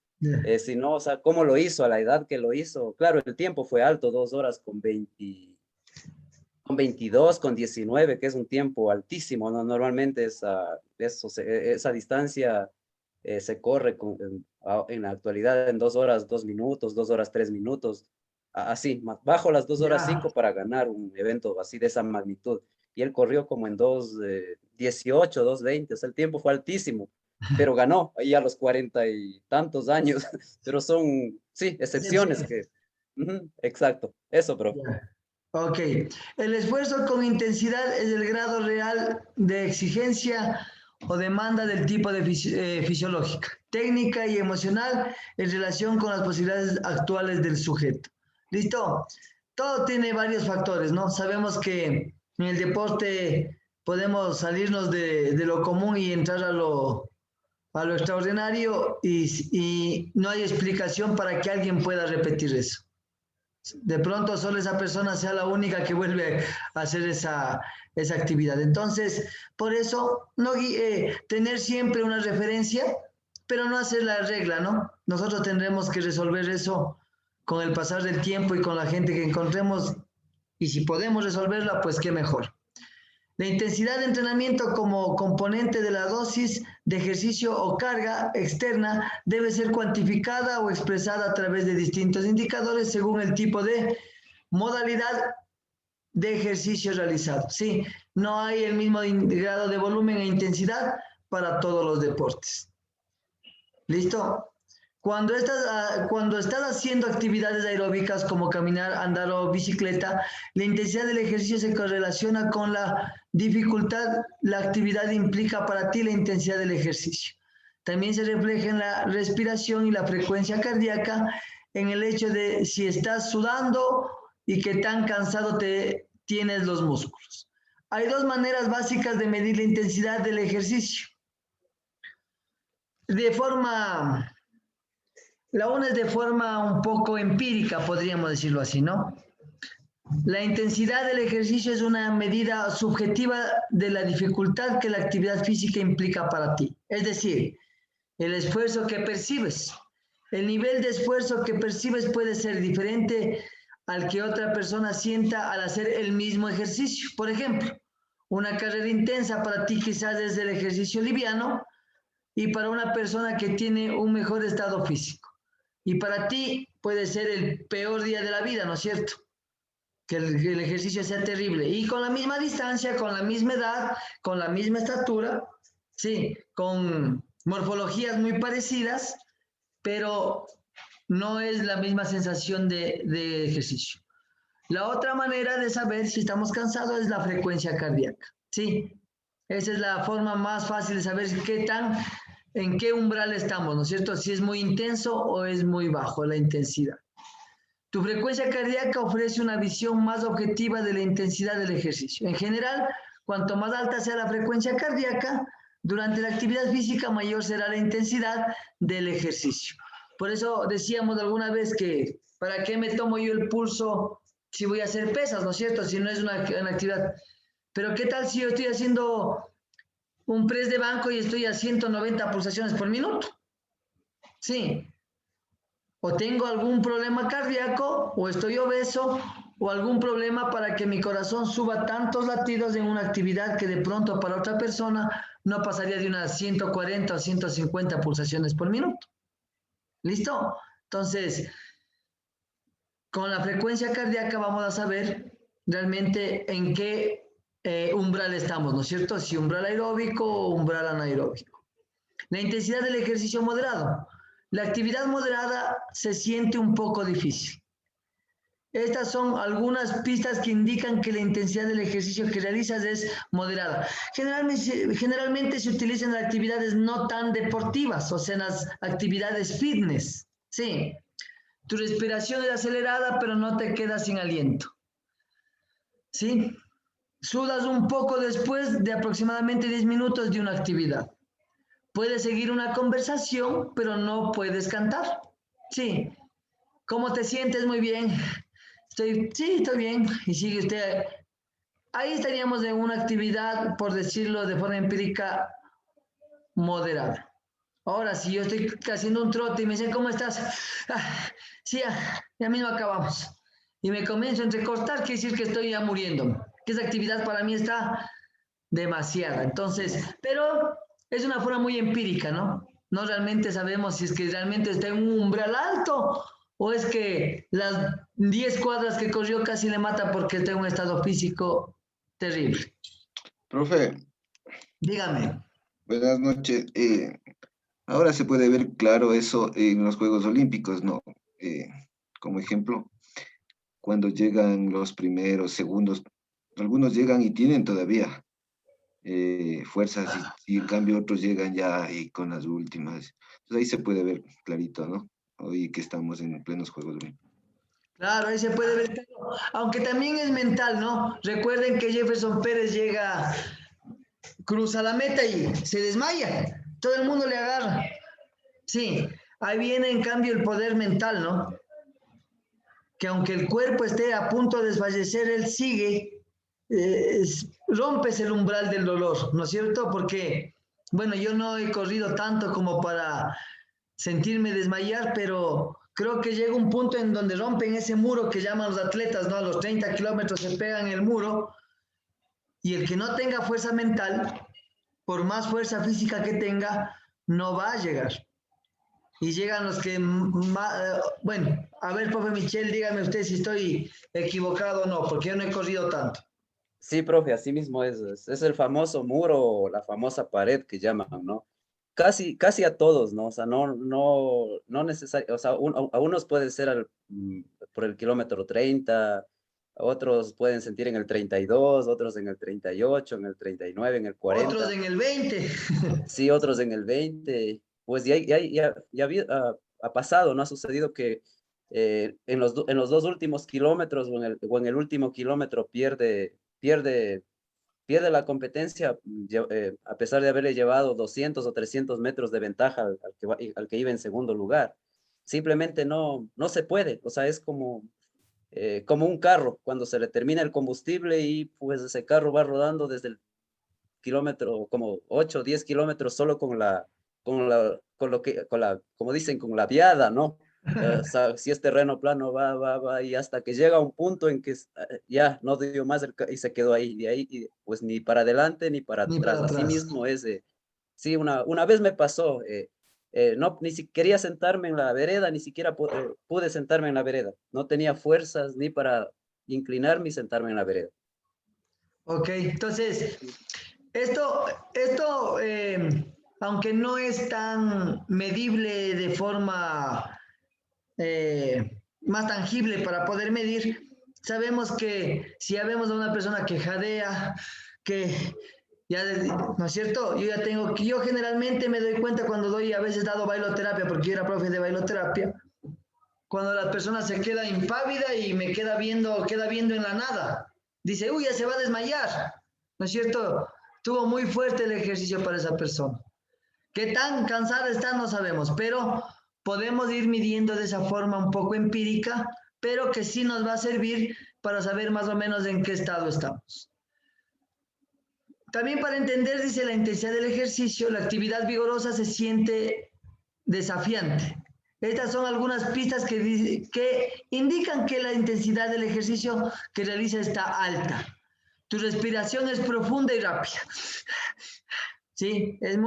sino, o sea, cómo lo hizo, a la edad que lo hizo. Claro, el tiempo fue alto, 2 horas con 22, con 19, que es un tiempo altísimo, ¿no? Normalmente esa distancia se corre en la actualidad en 2 horas, 2 minutos, 2 horas, 3 minutos, así, bajo las 2 horas 5 para ganar un evento así de esa magnitud. Y él corrió como en 2:18, 2:20, o sea, el tiempo fue altísimo, pero ganó ahí a los 40 y tantos años, pero son, sí, excepciones que, exacto, eso, bro. Ok, el esfuerzo con intensidad es el grado real de exigencia o demanda del tipo de fisiológica, técnica y emocional en relación con las posibilidades actuales del sujeto. ¿Listo? Todo tiene varios factores, ¿no? Sabemos que en el deporte podemos salirnos de lo común y entrar a lo extraordinario y no hay explicación para que alguien pueda repetir eso. De pronto solo esa persona sea la única que vuelve a hacer esa actividad. Entonces, por eso, no tener siempre una referencia, pero no hacer la regla, ¿no? Nosotros tendremos que resolver eso con el pasar del tiempo y con la gente que encontremos, y si podemos resolverla, pues qué mejor. La intensidad de entrenamiento como componente de la dosis de ejercicio o carga externa debe ser cuantificada o expresada a través de distintos indicadores según el tipo de modalidad de ejercicio realizado. Sí, no hay el mismo grado de volumen e intensidad para todos los deportes. ¿Listo? Cuando estás haciendo actividades aeróbicas como caminar, andar o bicicleta, la intensidad del ejercicio se correlaciona con la dificultad. La actividad implica para ti la intensidad del ejercicio. También se refleja en la respiración y la frecuencia cardíaca, en el hecho de si estás sudando y qué tan cansado tienes los músculos. Hay dos maneras básicas de medir la intensidad del ejercicio. La una es de forma un poco empírica, podríamos decirlo así, ¿no? La intensidad del ejercicio es una medida subjetiva de la dificultad que la actividad física implica para ti. Es decir, el esfuerzo que percibes. El nivel de esfuerzo que percibes puede ser diferente al que otra persona sienta al hacer el mismo ejercicio. Por ejemplo, una carrera intensa para ti quizás es el ejercicio liviano y para una persona que tiene un mejor estado físico. Y para ti puede ser el peor día de la vida, ¿no es cierto? Que el ejercicio sea terrible. Y con la misma distancia, con la misma edad, con la misma estatura, sí, con morfologías muy parecidas, pero no es la misma sensación de ejercicio. La otra manera de saber si estamos cansados es la frecuencia cardíaca, ¿sí? Esa es la forma más fácil de saber en qué umbral estamos, ¿no es cierto? Si es muy intenso o es muy bajo la intensidad. Tu frecuencia cardíaca ofrece una visión más objetiva de la intensidad del ejercicio. En general, cuanto más alta sea la frecuencia cardíaca, durante la actividad física mayor será la intensidad del ejercicio. Por eso decíamos alguna vez que, ¿para qué me tomo yo el pulso si voy a hacer pesas, ¿no es cierto? Si no es una actividad. Pero ¿qué tal si yo estoy haciendo un press de banco y estoy a 190 pulsaciones por minuto? Sí. O tengo algún problema cardíaco, o estoy obeso, o algún problema para que mi corazón suba tantos latidos en una actividad que de pronto para otra persona no pasaría de unas 140 o 150 pulsaciones por minuto. ¿Listo? Entonces, con la frecuencia cardíaca vamos a saber realmente en qué umbral estamos, ¿no es cierto? Si umbral aeróbico o umbral anaeróbico. La intensidad del ejercicio moderado. La actividad moderada se siente un poco difícil. Estas son algunas pistas que indican que la intensidad del ejercicio que realizas es moderada. Generalmente se utilizan en actividades no tan deportivas, o sea, en las actividades fitness. Sí. Tu respiración es acelerada, pero no te quedas sin aliento. ¿Sí? Sudas un poco después de aproximadamente 10 minutos de una actividad. Puedes seguir una conversación, pero no puedes cantar. Sí. ¿Cómo te sientes? Muy bien. Sí, estoy bien. Y sigue usted. Ahí estaríamos en una actividad, por decirlo de forma empírica, moderada. Ahora, si yo estoy haciendo un trote y me dicen, ¿cómo estás? Sí, ya mismo acabamos. Y me comienzo a entrecortar, quiere decir que estoy ya muriendo. Que esa actividad para mí está demasiada. Entonces, pero es una forma muy empírica, ¿no? No realmente sabemos si es que realmente está en un umbral alto o es que las 10 cuadras que corrió casi le mata porque está en un estado físico terrible. Profe. Dígame. Buenas noches. Ahora se puede ver claro eso en los Juegos Olímpicos, ¿no? Como ejemplo, cuando llegan los primeros, segundos, algunos llegan y tienen todavía fuerzas y en cambio otros llegan ya y con las últimas. Entonces ahí se puede ver clarito, ¿no? Hoy que estamos en plenos Juegos Olímpicos. Claro, ahí se puede ver claro. Aunque también es mental, ¿no? Recuerden que Jefferson Pérez llega, cruza la meta y se desmaya. Todo el mundo le agarra. Sí, ahí viene en cambio el poder mental, ¿no? Que aunque el cuerpo esté a punto de desfallecer, él sigue, rompes el umbral del dolor, ¿no es cierto? Porque, bueno, yo no he corrido tanto como para sentirme desmayar, pero creo que llega un punto en donde rompen ese muro que llaman los atletas, ¿no? A los 30 kilómetros se pegan el muro Y el que no tenga fuerza mental, por más fuerza física que tenga, no va a llegar. Y llegan los que más, bueno, a ver, profe Michel, dígame usted si estoy equivocado o no, porque yo no he corrido tanto. Sí, profe, así mismo es el famoso muro, o la famosa pared que llaman, ¿no? Casi a todos, ¿no? O sea, no necesariamente, o sea, a unos puede ser por el kilómetro 30, otros pueden sentir en el 32, otros en el 38, en el 39, en el 40. Otros en el 20. Sí, otros en el 20. Pues ha pasado, ¿no? Ha sucedido que en los dos últimos kilómetros o en el último kilómetro pierde la competencia, a pesar de haberle llevado 200 o 300 metros de ventaja al que iba en segundo lugar. Simplemente no se puede, o sea, es como un carro, cuando se le termina el combustible y pues ese carro va rodando desde el kilómetro, como 8 o 10 kilómetros solo como dicen, con la viada, ¿no? O sea, si es terreno plano, va, y hasta que llega a un punto en que ya no dio más y se quedó ahí, y ahí, y pues ni para adelante ni para Ni atrás. para Así atrás. mismo sí, una vez me pasó, no, ni siquiera quería sentarme en la vereda, ni siquiera pude sentarme en la vereda, no tenía fuerzas ni para inclinarme y sentarme en la vereda. Ok, entonces, esto aunque no es tan medible de forma más tangible para poder medir, sabemos que si ya vemos a una persona que jadea, que ya, ¿no es cierto? Yo generalmente me doy cuenta cuando a veces dado bailoterapia, porque yo era profe de bailoterapia, cuando la persona se queda impávida y me queda viendo en la nada. Dice, uy, ya se va a desmayar. ¿No es cierto? Tuvo muy fuerte el ejercicio para esa persona. ¿Qué tan cansada está? No sabemos, pero podemos ir midiendo de esa forma un poco empírica, pero que sí nos va a servir para saber más o menos en qué estado estamos. También para entender, dice, la intensidad del ejercicio, la actividad vigorosa se siente desafiante. Estas son algunas pistas que indican que la intensidad del ejercicio que realiza está alta. Tu respiración es profunda y rápida. ¿Sí? Es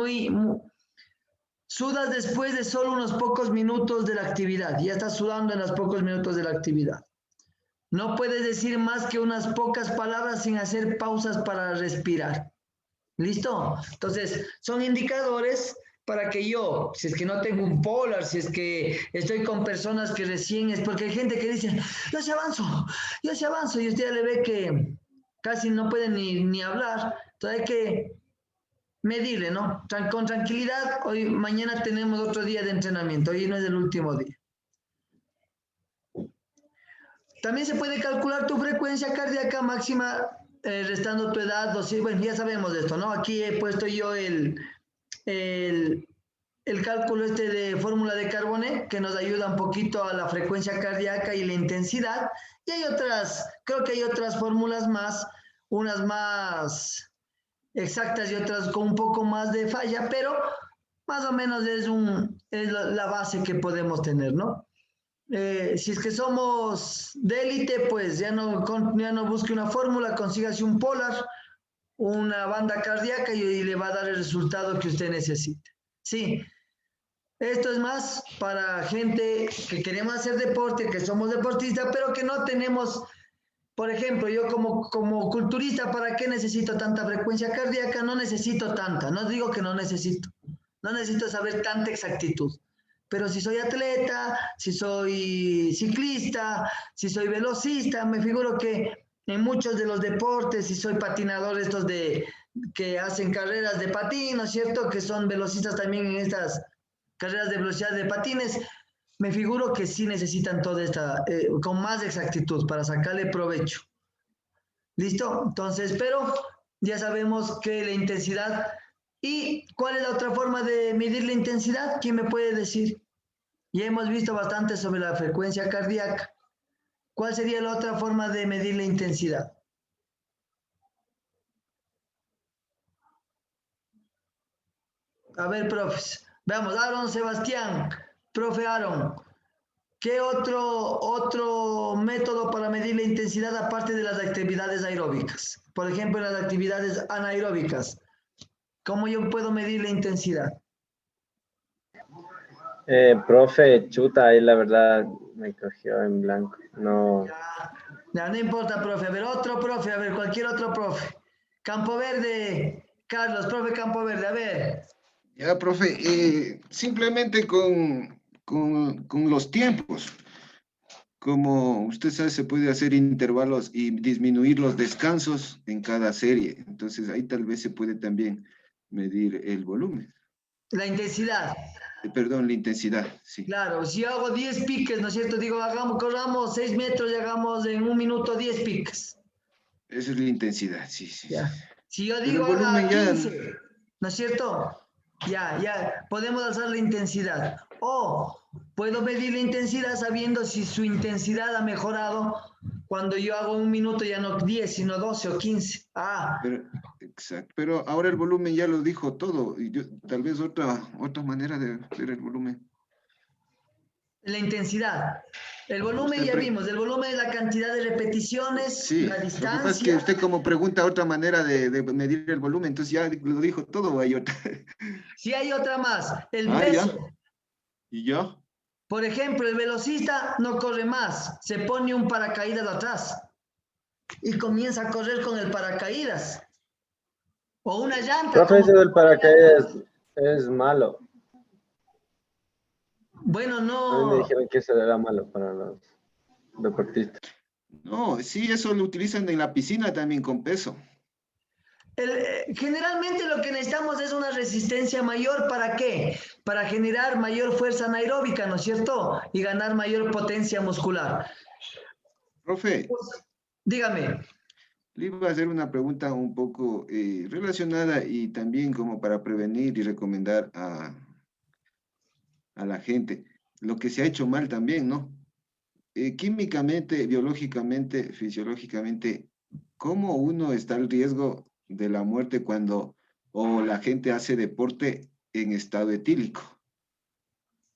sudas después de solo unos pocos minutos de la actividad. Ya estás sudando en los pocos minutos de la actividad. No puedes decir más que unas pocas palabras sin hacer pausas para respirar. ¿Listo? Entonces, son indicadores para que yo, si es que no tengo un polar, si es que estoy con personas que recién es, porque hay gente que dice, yo sí avanzo, y usted ya le ve que casi no puede ni hablar. Entonces hay que medirle, ¿no? Con tranquilidad, mañana tenemos otro día de entrenamiento, hoy no es el último día. También se puede calcular tu frecuencia cardíaca máxima restando tu edad, bueno, ya sabemos de esto, ¿no? Aquí he puesto yo el cálculo de fórmula de Carbonet, que nos ayuda un poquito a la frecuencia cardíaca y la intensidad. Y hay creo que hay otras fórmulas más, unas más exactas y otras con un poco más de falla, pero más o menos es la base que podemos tener, ¿no? Si es que somos de élite, pues ya no busque una fórmula, consígase un polar, una banda cardíaca y le va a dar el resultado que usted necesite. Sí, esto es más para gente que queremos hacer deporte, que somos deportistas, pero que no tenemos, por ejemplo, yo como culturista, ¿para qué necesito tanta frecuencia cardíaca? No necesito tanta, no digo que no necesito saber tanta exactitud. Pero si soy atleta, si soy ciclista, si soy velocista, me figuro que en muchos de los deportes, si soy patinador, estos que hacen carreras de patín, ¿no es cierto? Que son velocistas también en estas carreras de velocidad de patines, me figuro que sí necesitan toda esta, con más exactitud para sacarle provecho. ¿Listo? Entonces, pero ya sabemos que la intensidad. ¿Y cuál es la otra forma de medir la intensidad? ¿Quién me puede decir? Ya hemos visto bastante sobre la frecuencia cardíaca. ¿Cuál sería la otra forma de medir la intensidad? A ver, profes. Veamos, Aaron, Sebastián, profe Aaron. ¿Qué otro método para medir la intensidad aparte de las actividades aeróbicas? Por ejemplo, las actividades anaeróbicas. ¿Cómo yo puedo medir la intensidad? Profe, chuta, ahí la verdad me cogió en blanco. No. Ya, no importa, profe. A ver, otro profe, a ver, cualquier otro profe. Campo Verde, Carlos, profe Campo Verde, a ver. Ya, profe, simplemente con los tiempos. Como usted sabe, se puede hacer intervalos y disminuir los descansos en cada serie. Entonces, ahí tal vez se puede también medir el volumen. La intensidad. Perdón, la intensidad, sí. Claro, si yo hago 10 piques, ¿no es cierto? Digo, corramos 6 metros y hagamos en 1 minuto 10 piques. Esa es la intensidad, sí, sí. Ya. Si yo Pero digo el volumen haga ya... 15, ¿no es cierto? Ya, podemos alzar la intensidad. O puedo medir la intensidad sabiendo si su intensidad ha mejorado cuando yo hago 1 minuto, ya no 10, sino 12 o 15. Exacto, pero ahora el volumen ya lo dijo todo. Y tal vez otra manera de ver el volumen. La intensidad. El volumen ya vimos, el volumen es la cantidad de repeticiones, sí, la lo que pasa es distancia. que usted como pregunta otra manera de medir el volumen, entonces ya lo dijo todo o hay otra. Sí hay otra más, el peso. ¿Ya? ¿Y yo? Por ejemplo, el velocista no corre más, se pone un paracaídas atrás y comienza a correr con el paracaídas. O una llanta. Profe, eso del paracaídas es malo. Bueno, no. A mí me dijeron que eso era malo para los deportistas. No, sí, eso lo utilizan en la piscina también con peso. Generalmente lo que necesitamos es una resistencia mayor. ¿Para qué? Para generar mayor fuerza anaeróbica, ¿no es cierto? Y ganar mayor potencia muscular. Profe. Pues, dígame. Le iba a hacer una pregunta un poco relacionada y también como para prevenir y recomendar a la gente. Lo que se ha hecho mal también, ¿no? Químicamente, biológicamente, fisiológicamente, ¿cómo uno está al riesgo de la muerte cuando la gente hace deporte en estado etílico?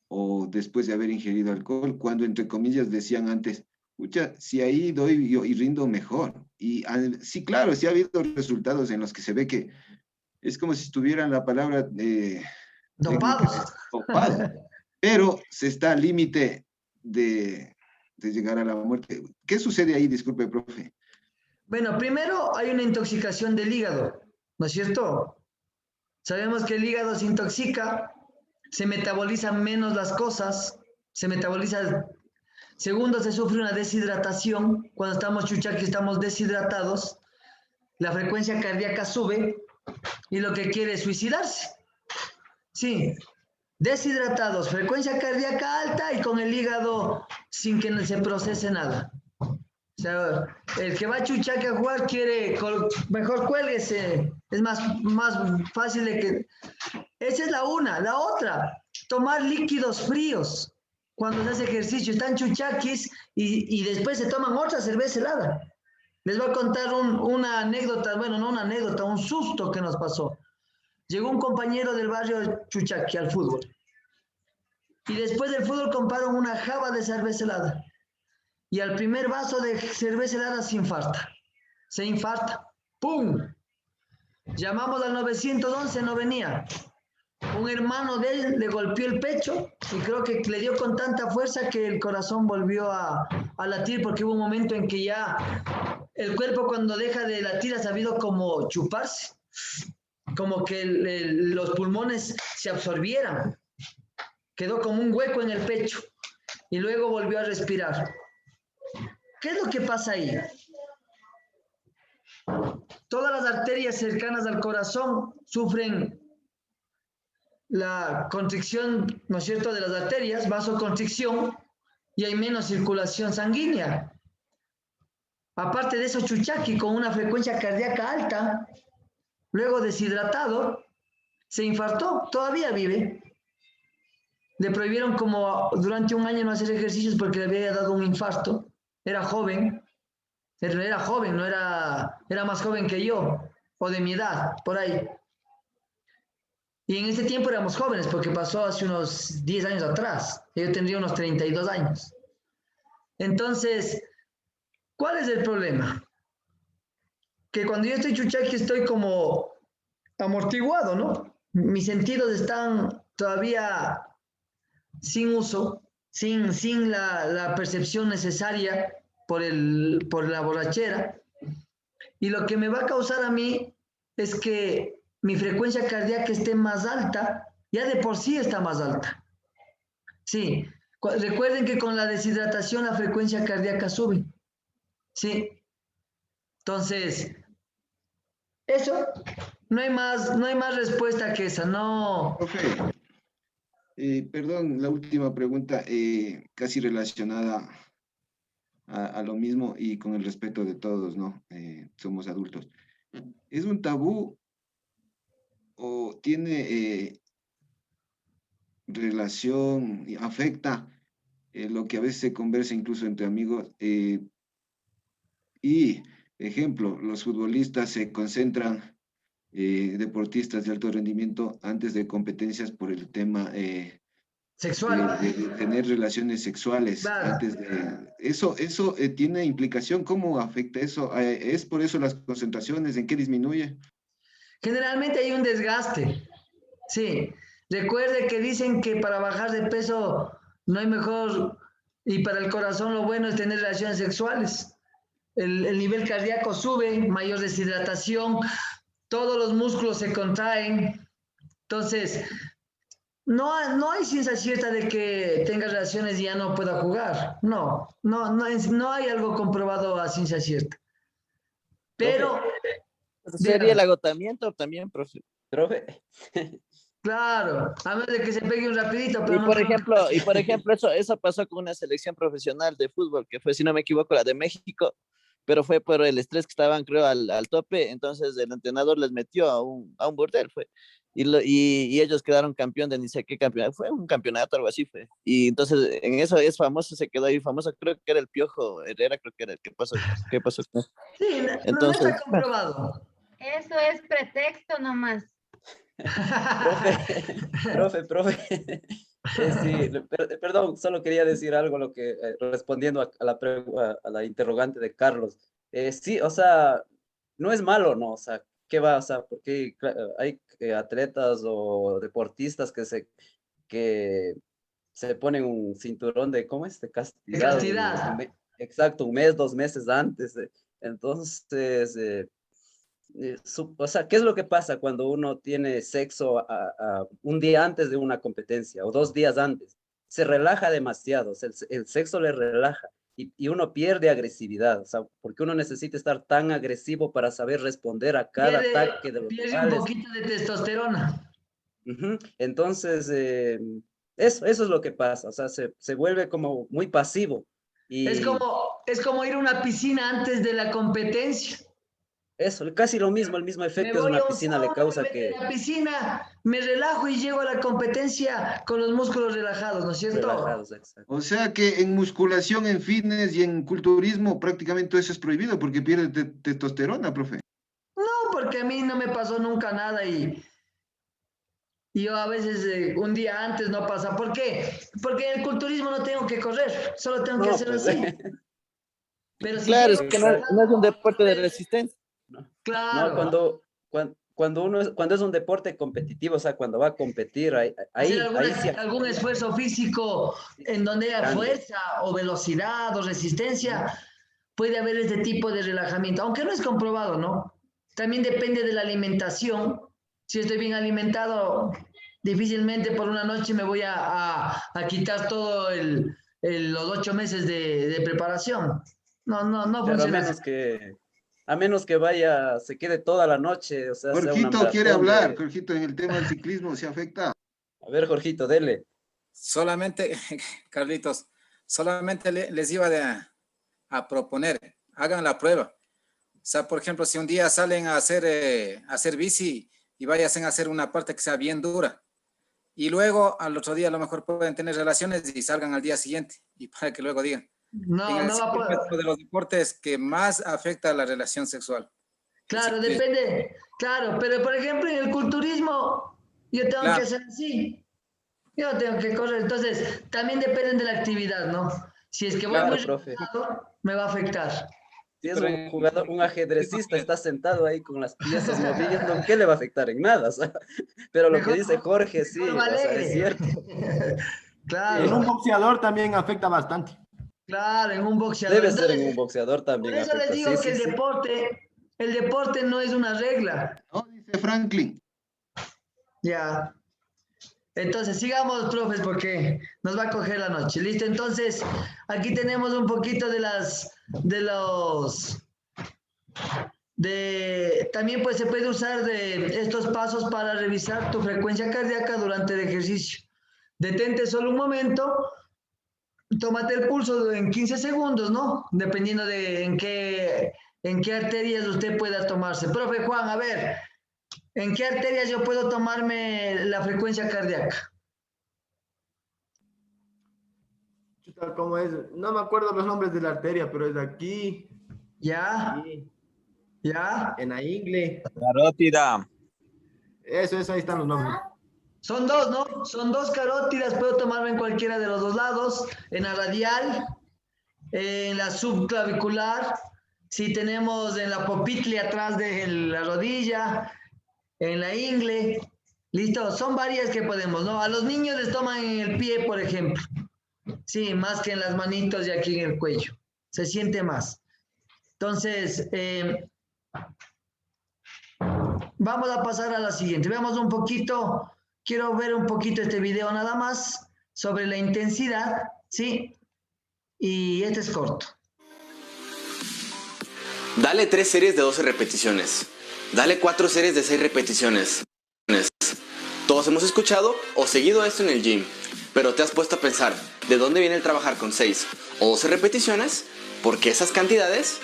O después de haber ingerido alcohol, cuando entre comillas decían antes, escucha, si ahí doy yo y rindo mejor. Y sí, claro, sí ha habido resultados en los que se ve que es como si estuvieran la palabra dopados. Pero se está al límite de llegar a la muerte. ¿Qué sucede ahí? Disculpe, profe. Bueno, primero hay una intoxicación del hígado, ¿no es cierto? Sabemos que el hígado se intoxica, se metabolizan menos las cosas, se metaboliza. Segundo, se sufre una deshidratación. Cuando estamos chuchaqui, estamos deshidratados. La frecuencia cardíaca sube y lo que quiere es suicidarse. Sí, deshidratados, frecuencia cardíaca alta y con el hígado sin que se procese nada. O sea, el que va a Chuchaque a jugar quiere, mejor cuélguese, es más fácil de que... Esa es la una. La otra, tomar líquidos fríos cuando se hace ejercicio. Están chuchaquis y después se toman otra cerveza helada. Les voy a contar una anécdota, bueno, no una anécdota, un susto que nos pasó. Llegó un compañero del barrio Chuchaqui al fútbol. Y después del fútbol compraron una java de cerveza helada. Y al primer vaso de cerveza helada se infarta. Se infarta. ¡Pum! Llamamos al 911, no venía. Un hermano de él le golpeó el pecho y creo que le dio con tanta fuerza que el corazón volvió a latir, porque hubo un momento en que ya el cuerpo cuando deja de latir ha sabido como chuparse. Como que los pulmones se absorbieran. Quedó como un hueco en el pecho y luego volvió a respirar. ¿Qué es lo que pasa ahí? Todas las arterias cercanas al corazón sufren la constricción, ¿no es cierto?, de las arterias, vasoconstricción, y hay menos circulación sanguínea. Aparte de eso, Chuchaqui, con una frecuencia cardíaca alta, luego deshidratado, se infartó, todavía vive. Le prohibieron como durante 1 año no hacer ejercicios porque le había dado un infarto. Era joven, no era, era más joven, era más joven que yo, o de mi edad, por ahí. Y en ese tiempo éramos jóvenes, porque pasó hace unos 10 años atrás. Yo tendría unos 32 años. Entonces, ¿cuál es el problema? Que cuando yo estoy chuchaqui estoy como amortiguado, ¿no? Mis sentidos están todavía sin uso, sin la percepción necesaria por la borrachera. Y lo que me va a causar a mí es que mi frecuencia cardíaca esté más alta, ya de por sí está más alta. Sí, recuerden que con la deshidratación la frecuencia cardíaca sube. Sí. Entonces, eso, no hay más respuesta que esa, no. Profe, perdón, la última pregunta, casi relacionada a lo mismo y con el respeto de todos, ¿no? Somos adultos. ¿Es un tabú o tiene relación, afecta lo que a veces se conversa incluso entre amigos? Y, ejemplo, los futbolistas se concentran, deportistas de alto rendimiento, antes de competencias por el tema sexual. De tener relaciones sexuales. Claro. Antes de eso tiene implicación. ¿Cómo afecta eso? ¿Es por eso las concentraciones? ¿En qué disminuye? Generalmente hay un desgaste. Sí. Recuerde que dicen que para bajar de peso no hay mejor, y para el corazón lo bueno es tener relaciones sexuales. El nivel cardíaco sube, mayor deshidratación, todos los músculos se contraen. Entonces, no hay ciencia cierta de que tenga relaciones y ya no pueda jugar. No hay algo comprobado a ciencia cierta. Pero... ¿Sería el agotamiento también, profe? Claro, a menos de que se pegue un rapidito. Pero y por ejemplo, eso pasó con una selección profesional de fútbol, que fue, si no me equivoco, la de México, pero fue por el estrés que estaban, creo, al tope. Entonces el entrenador les metió a un burdel, fue. Y ellos quedaron campeón de ni sé qué campeonato, fue un campeonato, algo así fue. Y entonces en eso es famoso, se quedó ahí famoso, creo que era el Piojo Herrera, creo que era el que pasó. ¿Qué pasó? Sí, entonces, no está comprobado. Eso es pretexto nomás. Profe. Sí, perdón, solo quería decir algo, respondiendo a la interrogante de Carlos. Sí, o sea, no es malo, ¿no? O sea, ¿qué va? O sea, porque hay atletas o deportistas que se ponen un cinturón de, ¿cómo es? De castidad. Exacto, 1 mes, 2 meses antes. Entonces, o sea, ¿qué es lo que pasa cuando uno tiene sexo un día antes de una competencia o 2 días antes? Se relaja demasiado, o sea, el sexo le relaja y uno pierde agresividad, o sea, porque uno necesita estar tan agresivo para saber responder a cada ataque de los rivales. Un poquito de testosterona. Entonces, eso es lo que pasa, o sea, se vuelve como muy pasivo. Y... Es como ir a una piscina antes de la competencia. Eso, casi lo mismo, el mismo efecto de una piscina le causa que... En la piscina me relajo y llego a la competencia con los músculos relajados, ¿no es cierto? Relajados, exacto. O sea que en musculación, en fitness y en culturismo prácticamente eso es prohibido porque pierde testosterona, profe. No, porque a mí no me pasó nunca nada y yo a veces un día antes no pasa. ¿Por qué? Porque en el culturismo no tengo que correr, solo tengo que hacer así. Pero si claro, es que no es un deporte de resistencia. Claro. No, cuando es un deporte competitivo, o sea, cuando va a competir, ahí algún esfuerzo físico en donde haya fuerza o velocidad o resistencia, puede haber este tipo de relajamiento, aunque no es comprobado, ¿no? También depende de la alimentación. Si estoy bien alimentado, difícilmente por una noche me voy a quitar todo los 8 meses de preparación. No funciona. A menos que vaya, se quede toda la noche. O sea, Jorgito quiere hablar, Jorgito, en el tema del ciclismo se afecta. A ver, Jorgito, dele. Solamente, Carlitos, solamente les iba a proponer, hagan la prueba. O sea, por ejemplo, si un día salen a hacer bici y vayan a hacer una parte que sea bien dura, y luego al otro día a lo mejor pueden tener relaciones y salgan al día siguiente, y para que luego digan. No va a poder. Es uno de los deportes que más afecta a la relación sexual. Claro, depende. Claro, pero por ejemplo en el culturismo yo tengo Claro. que hacer así. Yo tengo que correr. Entonces, también depende de la actividad, ¿no? Si es que voy Claro, muy profe. relajado, me va a afectar. Si es un jugador, un ajedrecista, está sentado ahí con las piezas moviendo, ¿qué le va a afectar? En nada, o sea, pero lo que Mejor- dice Jorge, sí, mejor o sea, alegre. es cierto. Claro. En un boxeador también afecta bastante. Claro, en un boxeador. Debe ser en Entonces, un boxeador también por eso les afecta. digo Sí, que sí, sí. el deporte no es una regla. No, dice Franklin. Ya. Entonces, sigamos, profes, porque nos va a coger la noche. ¿Listo? Entonces, aquí tenemos un poquito también pues se puede usar de estos pasos para revisar tu frecuencia cardíaca durante el ejercicio. Detente solo un momento, tómate el pulso en 15 segundos, ¿no? Dependiendo de en qué arterias usted pueda tomarse. Profe Juan, a ver, ¿en qué arterias yo puedo tomarme la frecuencia cardíaca? Chuta, ¿cómo es? No me acuerdo los nombres de la arteria, pero es de aquí. ¿Ya? Aquí, ¿Ya? en la ingle. Carótida. Eso, ahí están los nombres. Son dos, ¿no? Son dos carótidas, puedo tomarme en cualquiera de los dos lados, en la radial, en la subclavicular, si tenemos en la popitle atrás de la rodilla, en la ingle, listo, son varias que podemos, ¿no? A los niños les toman en el pie, por ejemplo, sí, más que en las manitos y aquí en el cuello, se siente más. Entonces, vamos a pasar a la siguiente, veamos un poquito. Quiero ver un poquito este video nada más sobre la intensidad, ¿sí? Y este es corto. Dale 3 series de 12 repeticiones. Dale 4 series de 6 repeticiones. Todos hemos escuchado o seguido esto en el gym, pero te has puesto a pensar, ¿de dónde viene el trabajar con 6 o 12 repeticiones? ¿Por qué esas cantidades?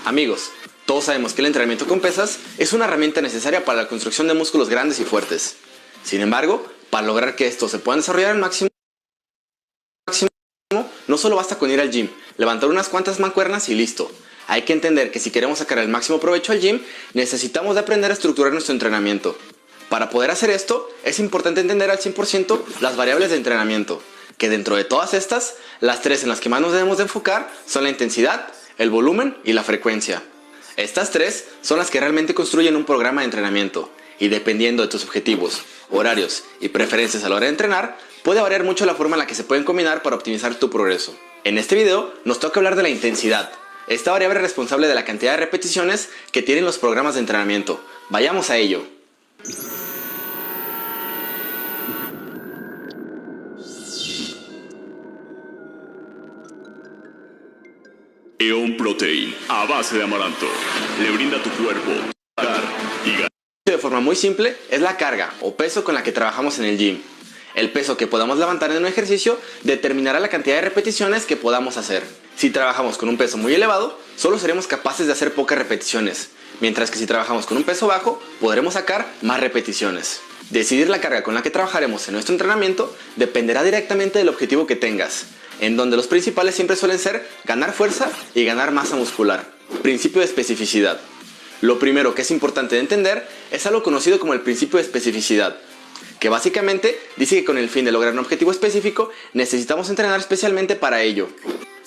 Amigos, todos sabemos que el entrenamiento con pesas es una herramienta necesaria para la construcción de músculos grandes y fuertes. Sin embargo, para lograr que estos se puedan desarrollar al máximo, no solo basta con ir al gym, levantar unas cuantas mancuernas y listo. Hay que entender que si queremos sacar el máximo provecho al gym, necesitamos de aprender a estructurar nuestro entrenamiento. Para poder hacer esto, es importante entender al 100% las variables de entrenamiento, que dentro de todas estas, las 3 en las que más nos debemos de enfocar son la intensidad, el volumen y la frecuencia. Estas 3 son las que realmente construyen un programa de entrenamiento, y dependiendo de tus objetivos, horarios y preferencias a la hora de entrenar, puede variar mucho la forma en la que se pueden combinar para optimizar tu progreso. En este video nos toca hablar de la intensidad, esta variable responsable de la cantidad de repeticiones que tienen los programas de entrenamiento. Vayamos a ello. Eon Protein, a base de amaranto, le brinda a tu cuerpo y ganar. De forma muy simple, es la carga o peso con la que trabajamos en el gym. El peso que podamos levantar en un ejercicio determinará la cantidad de repeticiones que podamos hacer. Si trabajamos con un peso muy elevado, solo seremos capaces de hacer pocas repeticiones, mientras que si trabajamos con un peso bajo, podremos sacar más repeticiones. Decidir la carga con la que trabajaremos en nuestro entrenamiento dependerá directamente del objetivo que tengas, en donde los principales siempre suelen ser ganar fuerza y ganar masa muscular. Principio de especificidad. Lo primero que es importante de entender es algo conocido como el principio de especificidad, que básicamente dice que con el fin de lograr un objetivo específico necesitamos entrenar especialmente para ello.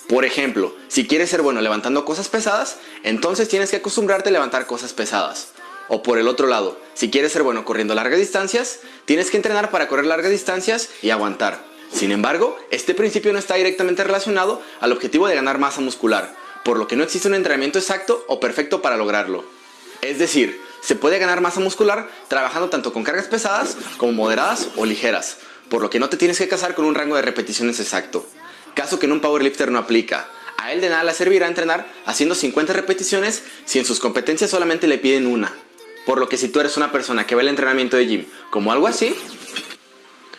Por ejemplo, si quieres ser bueno levantando cosas pesadas, entonces tienes que acostumbrarte a levantar cosas pesadas. O por el otro lado, si quieres ser bueno corriendo largas distancias, tienes que entrenar para correr largas distancias y aguantar. Sin embargo, este principio no está directamente relacionado al objetivo de ganar masa muscular, por lo que no existe un entrenamiento exacto o perfecto para lograrlo. Es decir, se puede ganar masa muscular trabajando tanto con cargas pesadas como moderadas o ligeras, por lo que no te tienes que casar con un rango de repeticiones exacto. Caso que en un powerlifter no aplica. A él de nada le servirá entrenar haciendo 50 repeticiones si en sus competencias solamente le piden una. Por lo que si tú eres una persona que ve el entrenamiento de gym como algo así,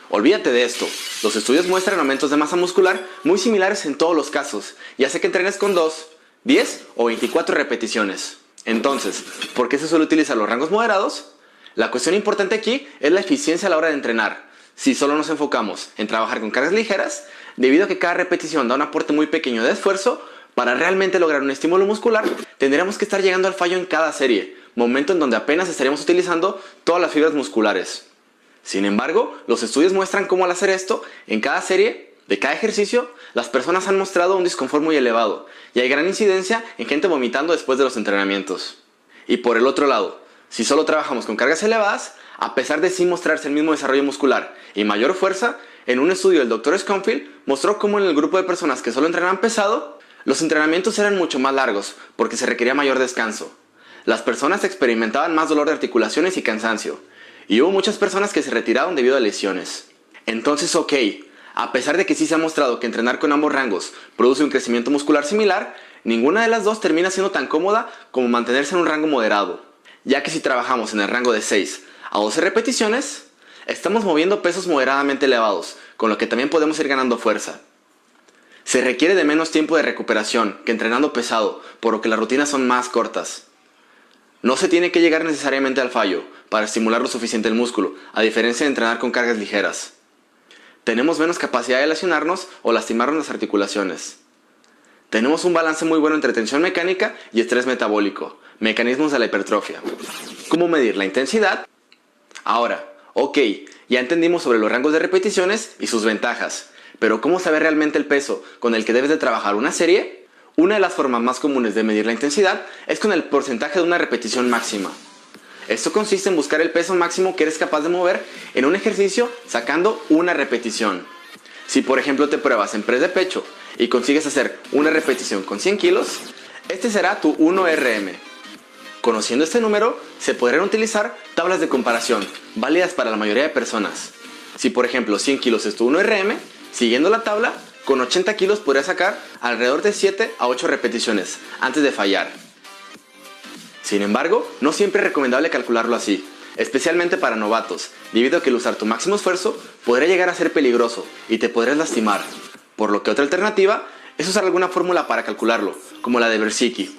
olvídate de esto. Los estudios muestran aumentos de masa muscular muy similares en todos los casos, ya sea que entrenes con 2, 10 o 24 repeticiones. Entonces, ¿por qué se suele utilizar los rangos moderados? La cuestión importante aquí es la eficiencia a la hora de entrenar. Si solo nos enfocamos en trabajar con cargas ligeras, debido a que cada repetición da un aporte muy pequeño de esfuerzo, para realmente lograr un estímulo muscular, tendremos que estar llegando al fallo en cada serie, momento en donde apenas estaríamos utilizando todas las fibras musculares. Sin embargo, los estudios muestran cómo al hacer esto, en cada serie, de cada ejercicio, las personas han mostrado un disconfort muy elevado y hay gran incidencia en gente vomitando después de los entrenamientos. Y por el otro lado, si solo trabajamos con cargas elevadas, a pesar de sí mostrarse el mismo desarrollo muscular y mayor fuerza, en un estudio del Dr. Schoenfield mostró cómo en el grupo de personas que solo entrenaban pesado, los entrenamientos eran mucho más largos porque se requería mayor descanso. Las personas experimentaban más dolor de articulaciones y cansancio, y hubo muchas personas que se retiraron debido a lesiones. Entonces, ok, a pesar de que sí se ha mostrado que entrenar con ambos rangos produce un crecimiento muscular similar, ninguna de las dos termina siendo tan cómoda como mantenerse en un rango moderado, ya que si trabajamos en el rango de 6 a 12 repeticiones, estamos moviendo pesos moderadamente elevados, con lo que también podemos ir ganando fuerza. Se requiere de menos tiempo de recuperación que entrenando pesado, por lo que las rutinas son más cortas. No se tiene que llegar necesariamente al fallo para estimular lo suficiente el músculo, a diferencia de entrenar con cargas ligeras. Tenemos menos capacidad de lesionarnos o lastimarnos las articulaciones. Tenemos un balance muy bueno entre tensión mecánica y estrés metabólico, mecanismos de la hipertrofia. ¿Cómo medir la intensidad? Ahora, ok, ya entendimos sobre los rangos de repeticiones y sus ventajas, pero ¿cómo saber realmente el peso con el que debes de trabajar una serie? Una de las formas más comunes de medir la intensidad es con el porcentaje de una repetición máxima. Esto consiste en buscar el peso máximo que eres capaz de mover en un ejercicio sacando una repetición. Si por ejemplo te pruebas en press de pecho y consigues hacer una repetición con 100 kilos, este será tu 1RM. Conociendo este número, se podrán utilizar tablas de comparación, válidas para la mayoría de personas. Si por ejemplo 100 kilos es tu 1RM, siguiendo la tabla, con 80 kilos podrías sacar alrededor de 7 a 8 repeticiones antes de fallar. Sin embargo, no siempre es recomendable calcularlo así, especialmente para novatos, debido a que el usar tu máximo esfuerzo podría llegar a ser peligroso y te podrías lastimar, por lo que otra alternativa es usar alguna fórmula para calcularlo, como la de Bersicki.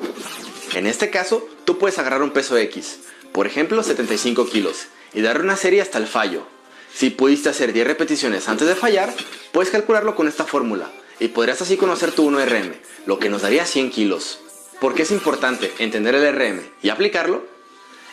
En este caso, tú puedes agarrar un peso X, por ejemplo 75 kilos, y darle una serie hasta el fallo. Si pudiste hacer 10 repeticiones antes de fallar, puedes calcularlo con esta fórmula, y podrías así conocer tu 1RM, lo que nos daría 100 kilos. ¿Por qué es importante entender el RM y aplicarlo?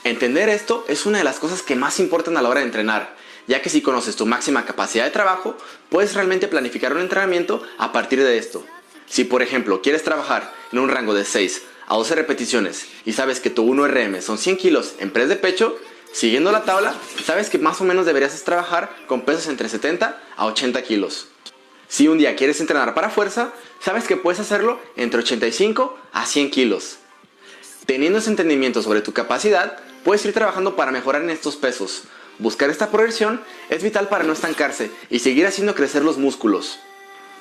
Entender esto es una de las cosas que más importan a la hora de entrenar, ya que si conoces tu máxima capacidad de trabajo, puedes realmente planificar un entrenamiento a partir de esto. Si por ejemplo quieres trabajar en un rango de 6 a 12 repeticiones y sabes que tu 1RM son 100 kilos en press de pecho, siguiendo la tabla, sabes que más o menos deberías trabajar con pesos entre 70 a 80 kilos. Si un día quieres entrenar para fuerza, sabes que puedes hacerlo entre 85 a 100 kilos. Teniendo ese entendimiento sobre tu capacidad, puedes ir trabajando para mejorar en estos pesos. Buscar esta progresión es vital para no estancarse y seguir haciendo crecer los músculos.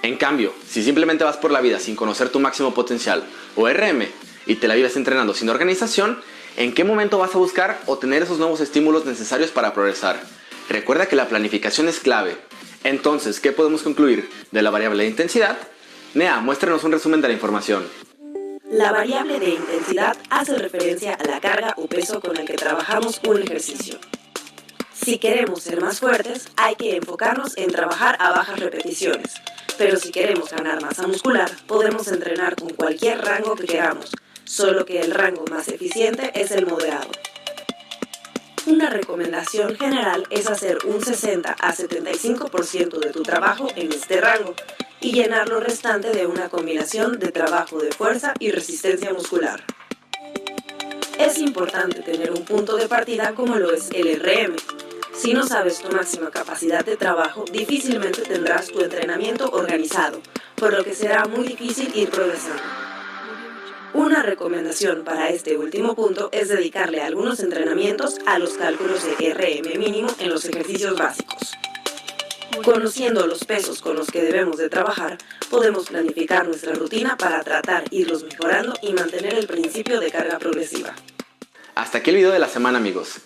En cambio, si simplemente vas por la vida sin conocer tu máximo potencial o RM y te la vives entrenando sin organización, ¿en qué momento vas a buscar o tener esos nuevos estímulos necesarios para progresar? Recuerda que la planificación es clave. Entonces, ¿qué podemos concluir de la variable de intensidad? Nea, muéstranos un resumen de la información. La variable de intensidad hace referencia a la carga o peso con el que trabajamos un ejercicio. Si queremos ser más fuertes, hay que enfocarnos en trabajar a bajas repeticiones. Pero si queremos ganar masa muscular, podemos entrenar con cualquier rango que queramos, solo que el rango más eficiente es el moderado. Una recomendación general es hacer un 60 a 75% de tu trabajo en este rango y llenar lo restante de una combinación de trabajo de fuerza y resistencia muscular. Es importante tener un punto de partida como lo es el RM. Si no sabes tu máxima capacidad de trabajo, difícilmente tendrás tu entrenamiento organizado, por lo que será muy difícil ir progresando. Una recomendación para este último punto es dedicarle algunos entrenamientos a los cálculos de RM mínimo en los ejercicios básicos. Conociendo los pesos con los que debemos de trabajar, podemos planificar nuestra rutina para tratar irlos mejorando y mantener el principio de carga progresiva. Hasta aquí el video de la semana, amigos.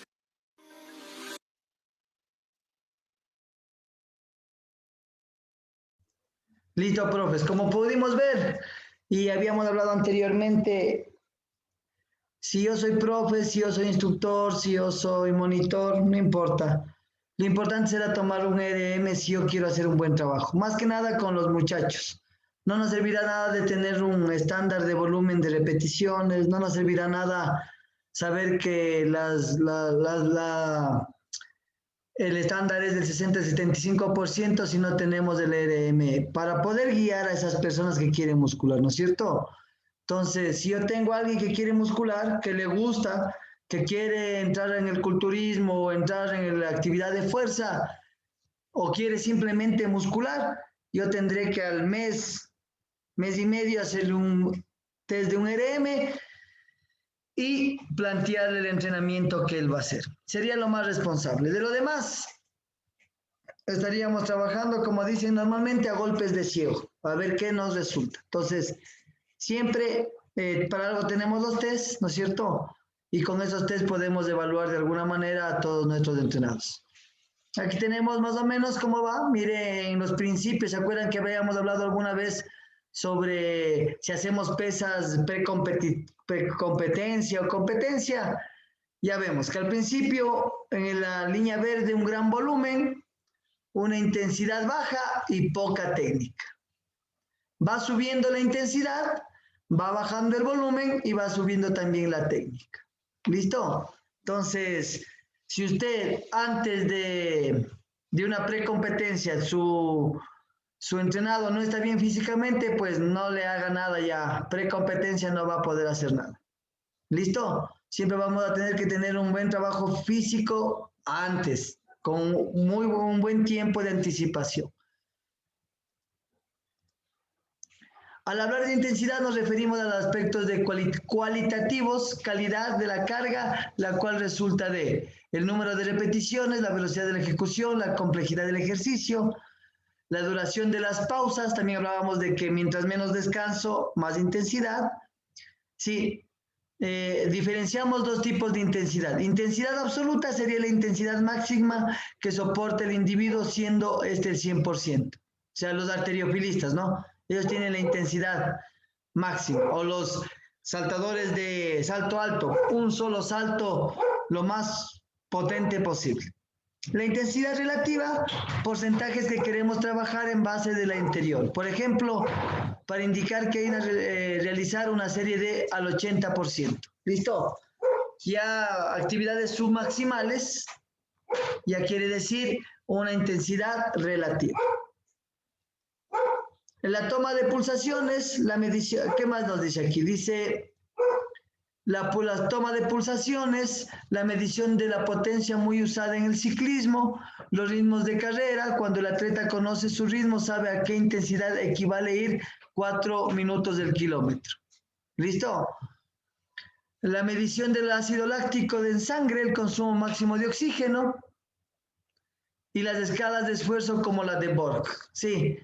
Listo, profes. Como pudimos ver y habíamos hablado anteriormente, si yo soy profe, si yo soy instructor, si yo soy monitor, no importa. Lo importante será tomar un RM si yo quiero hacer un buen trabajo. Más que nada con los muchachos. No nos servirá nada de tener un estándar de volumen de repeticiones, no nos servirá nada saber que el estándar es del 60-75% si no tenemos el ERM, para poder guiar a esas personas que quieren muscular, ¿no es cierto? Entonces, si yo tengo a alguien que quiere muscular, que le gusta, que quiere entrar en el culturismo o entrar en la actividad de fuerza, o quiere simplemente muscular, yo tendré que al mes y medio hacerle un test de un ERM y plantearle el entrenamiento que él va a hacer. Sería lo más responsable. De lo demás, estaríamos trabajando, como dicen normalmente, a golpes de ciego, a ver qué nos resulta. Entonces, siempre para algo tenemos los tests, ¿no es cierto? Y con esos tests podemos evaluar de alguna manera a todos nuestros entrenados. Aquí tenemos más o menos cómo va. Miren los principios. ¿Se acuerdan que habíamos hablado alguna vez sobre si hacemos pesas precompetencia o competencia? Ya vemos que al principio en la línea verde un gran volumen, una intensidad baja y poca técnica. Va subiendo la intensidad, va bajando el volumen y va subiendo también la técnica. ¿Listo? Entonces, si usted antes de una precompetencia su entrenado no está bien físicamente, pues no le haga nada ya. Precompetencia no va a poder hacer nada. ¿Listo? Siempre vamos a tener que tener un buen trabajo físico antes, con un buen tiempo de anticipación. Al hablar de intensidad nos referimos a los aspectos de cualitativos, calidad de la carga, la cual resulta de el número de repeticiones, la velocidad de la ejecución, la complejidad del ejercicio, la duración de las pausas. También hablábamos de que mientras menos descanso, más intensidad. Sí, diferenciamos dos tipos de intensidad. Intensidad absoluta sería la intensidad máxima que soporta el individuo, siendo este el 100%. O sea, los arteriofilistas, ¿no? Ellos tienen la intensidad máxima. O los saltadores de salto alto, un solo salto lo más potente posible. La intensidad relativa, porcentajes que queremos trabajar en base de la anterior. Por ejemplo, para indicar que hay que realizar una serie de al 80%. ¿Listo? Ya actividades submaximales, ya quiere decir una intensidad relativa. En la toma de pulsaciones, la medición, ¿qué más nos dice aquí? Dice la toma de pulsaciones, la medición de la potencia muy usada en el ciclismo, los ritmos de carrera. Cuando el atleta conoce su ritmo, sabe a qué intensidad equivale ir 4 minutos del kilómetro. ¿Listo? La medición del ácido láctico en sangre, el consumo máximo de oxígeno y las escalas de esfuerzo como la de Borg. Sí.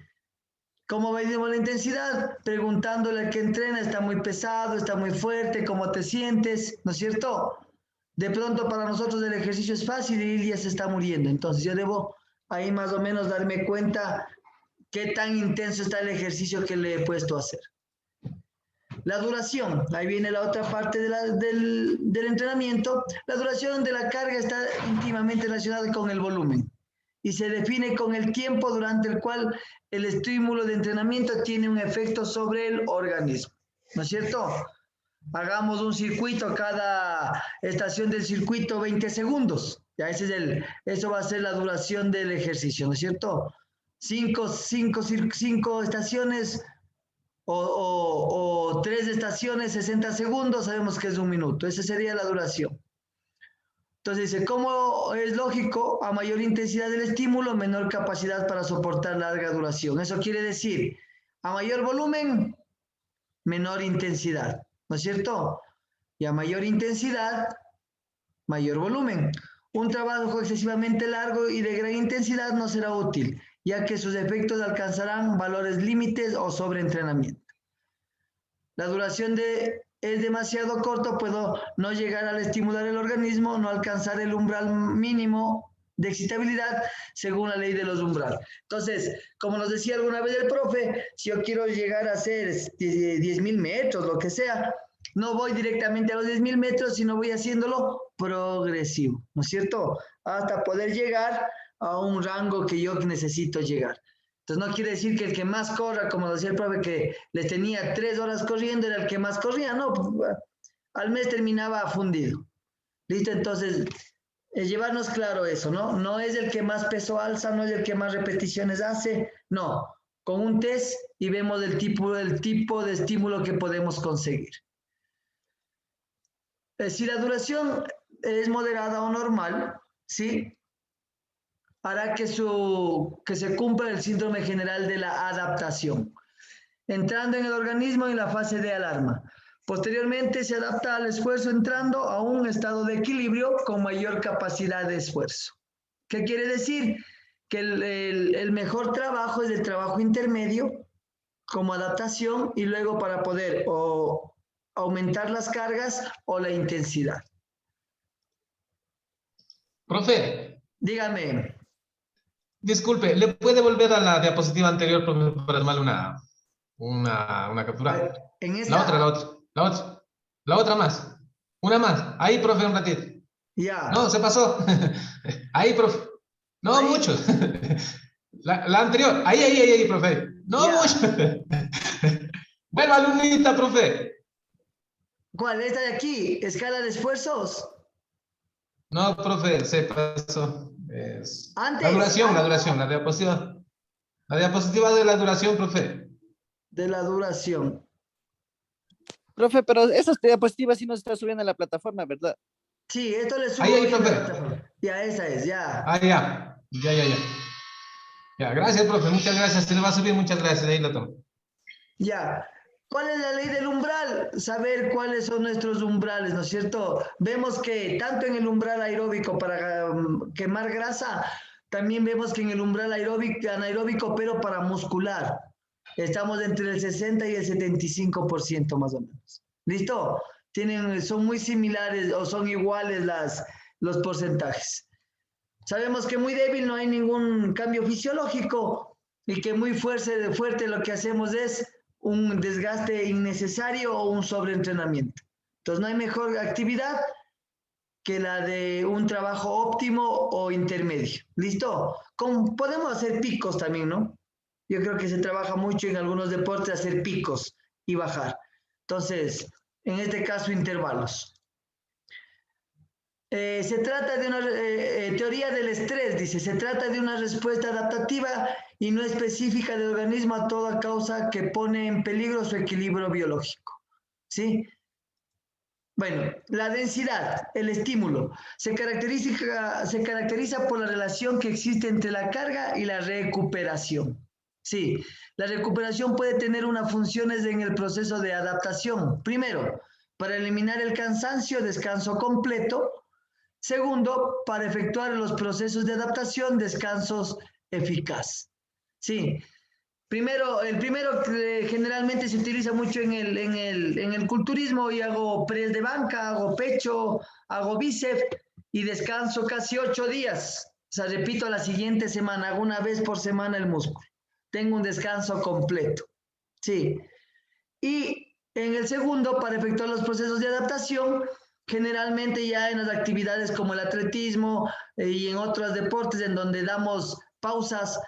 ¿Cómo medimos la intensidad? Preguntándole al que entrena, ¿está muy pesado, está muy fuerte, cómo te sientes? ¿No es cierto? De pronto para nosotros el ejercicio es fácil y él ya se está muriendo. Entonces yo debo ahí más o menos darme cuenta qué tan intenso está el ejercicio que le he puesto a hacer. La duración, ahí viene la otra parte del entrenamiento. La duración de la carga está íntimamente relacionada con el volumen y se define con el tiempo durante el cual el estímulo de entrenamiento tiene un efecto sobre el organismo, ¿no es cierto? Hagamos un circuito, cada estación del circuito 20 segundos, ya eso va a ser la duración del ejercicio, ¿no es cierto? 5 estaciones o 3 estaciones, 60 segundos, sabemos que es 1 minuto, esa sería la duración. Entonces dice, ¿cómo es lógico? A mayor intensidad del estímulo, menor capacidad para soportar larga duración. Eso quiere decir, a mayor volumen, menor intensidad, ¿no es cierto? Y a mayor intensidad, mayor volumen. Un trabajo excesivamente largo y de gran intensidad no será útil, ya que sus efectos alcanzarán valores límites o sobreentrenamiento. La duración es demasiado corto, puedo no llegar al estimular el organismo, no alcanzar el umbral mínimo de excitabilidad según la ley de los umbrales. Entonces, como nos decía alguna vez el profe, si yo quiero llegar a hacer 10.000 metros, lo que sea, no voy directamente a los 10.000 metros, sino voy haciéndolo progresivo, ¿no es cierto? Hasta poder llegar a un rango que yo necesito llegar. Entonces no quiere decir que el que más corra, como decía el profe, que les tenía 3 horas corriendo, era el que más corría, no, al mes terminaba fundido. ¿Listo? Entonces, llevarnos claro eso, ¿no? No es el que más peso alza, no es el que más repeticiones hace, no. Con un test y vemos el tipo de estímulo que podemos conseguir. Si la duración es moderada o normal, ¿sí? Hará que se cumpla el síndrome general de la adaptación, entrando en el organismo en la fase de alarma. Posteriormente se adapta al esfuerzo entrando a un estado de equilibrio con mayor capacidad de esfuerzo. ¿Qué quiere decir? Que el mejor trabajo es el trabajo intermedio como adaptación y luego para poder o aumentar las cargas o la intensidad. Profe. Dígame. Disculpe, ¿le puede volver a la diapositiva anterior, profe, para tomarle una captura? ¿En esta? La otra más. Una más. Ahí, profe, un ratito. Ya. No, se pasó. Ahí, profe. No, ahí. Mucho. La anterior. Ahí, profe. No, ya. Mucho. Vuelva, alumnita, profe. ¿Cuál? ¿Esta de aquí? ¿Escala de esfuerzos? No, profe, se pasó. Antes. La duración, la diapositiva. La diapositiva de la duración, profe. De la duración. Profe, pero esas diapositivas sí nos está subiendo a la plataforma, ¿verdad? Sí, esto le subo ahí, profe. Ya, esa es, ya. Ya. Ya, gracias, profe, muchas gracias. Se le va a subir, muchas gracias. Ahí lo tomo. Ya. ¿Cuál es la ley del umbral? Saber cuáles son nuestros umbrales, ¿no es cierto? Vemos que tanto en el umbral aeróbico para quemar grasa, también vemos que en el umbral anaeróbico, pero para muscular, estamos entre el 60 y el 75% más o menos. ¿Listo? Son muy similares o son iguales los porcentajes. Sabemos que muy débil no hay ningún cambio fisiológico y que muy fuerte lo que hacemos es un desgaste innecesario o un sobreentrenamiento. Entonces no hay mejor actividad que la de un trabajo óptimo o intermedio. ¿Listo? Podemos hacer picos también, ¿no? Yo creo que se trabaja mucho en algunos deportes hacer picos y bajar. Entonces, en este caso, intervalos. Se trata de una teoría del estrés, dice, se trata de una respuesta adaptativa y no específica del organismo a toda causa que pone en peligro su equilibrio biológico. ¿Sí? Bueno, la densidad, el estímulo, se caracteriza por la relación que existe entre la carga y la recuperación. Sí, la recuperación puede tener unas funciones en el proceso de adaptación. Primero, para eliminar el cansancio, descanso completo. Segundo, para efectuar los procesos de adaptación, descansos eficaz. Sí, el primero generalmente se utiliza mucho en el culturismo y hago press de banca, hago pecho, hago bíceps y descanso casi 8 días. O sea, repito la siguiente semana, hago una vez por semana el músculo. Tengo un descanso completo. Sí. Y en el segundo, para efectuar los procesos de adaptación, generalmente ya en las actividades como el atletismo y en otros deportes en donde damos pausas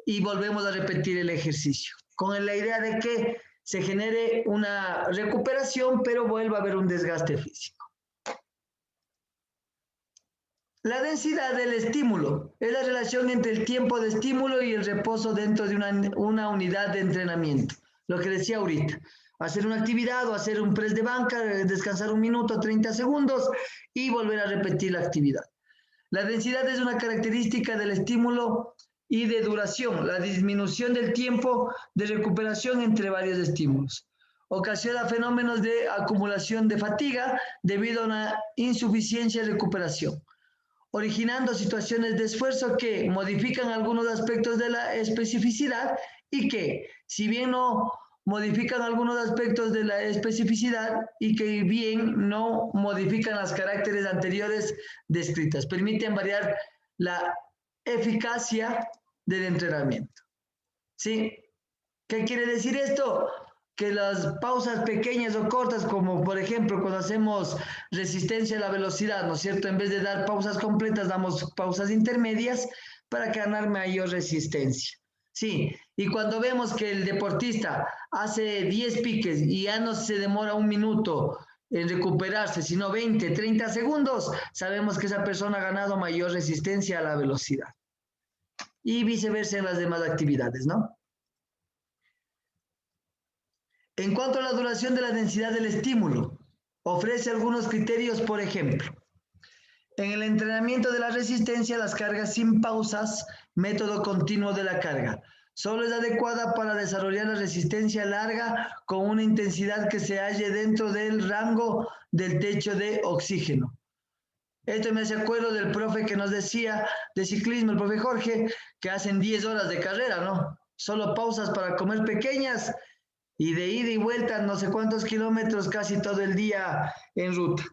y volvemos a repetir el ejercicio, con la idea de que se genere una recuperación, pero vuelva a haber un desgaste físico. La densidad del estímulo es la relación entre el tiempo de estímulo y el reposo dentro de una unidad de entrenamiento. Lo que decía ahorita. Hacer una actividad o hacer un press de banca, descansar 1 minuto, 30 segundos y volver a repetir la actividad. La densidad es una característica del estímulo y de duración, la disminución del tiempo de recuperación entre varios estímulos. Ocasiona fenómenos de acumulación de fatiga debido a una insuficiencia de recuperación, originando situaciones de esfuerzo que modifican algunos aspectos de la especificidad y que, si bien no modifican algunos aspectos de la especificidad y que bien no modifican los caracteres anteriores descritas. Permiten variar la eficacia del entrenamiento. ¿Sí? ¿Qué quiere decir esto? Que las pausas pequeñas o cortas, como por ejemplo cuando hacemos resistencia a la velocidad, ¿no es cierto? En vez de dar pausas completas, damos pausas intermedias para ganar mayor resistencia. Sí, y cuando vemos que el deportista hace 10 piques y ya no se demora 1 minuto en recuperarse, sino 20, 30 segundos, sabemos que esa persona ha ganado mayor resistencia a la velocidad. Y viceversa en las demás actividades, ¿no? En cuanto a la duración de la densidad del estímulo, ofrece algunos criterios, por ejemplo, en el entrenamiento de la resistencia, las cargas sin pausas, método continuo de la carga, solo es adecuada para desarrollar la resistencia larga con una intensidad que se halle dentro del rango del techo de oxígeno. Esto me hace acuerdo del profe que nos decía de ciclismo, el profe Jorge, que hacen 10 horas de carrera, ¿no? Solo pausas para comer pequeñas y de ida y vuelta no sé cuántos kilómetros casi todo el día en ruta.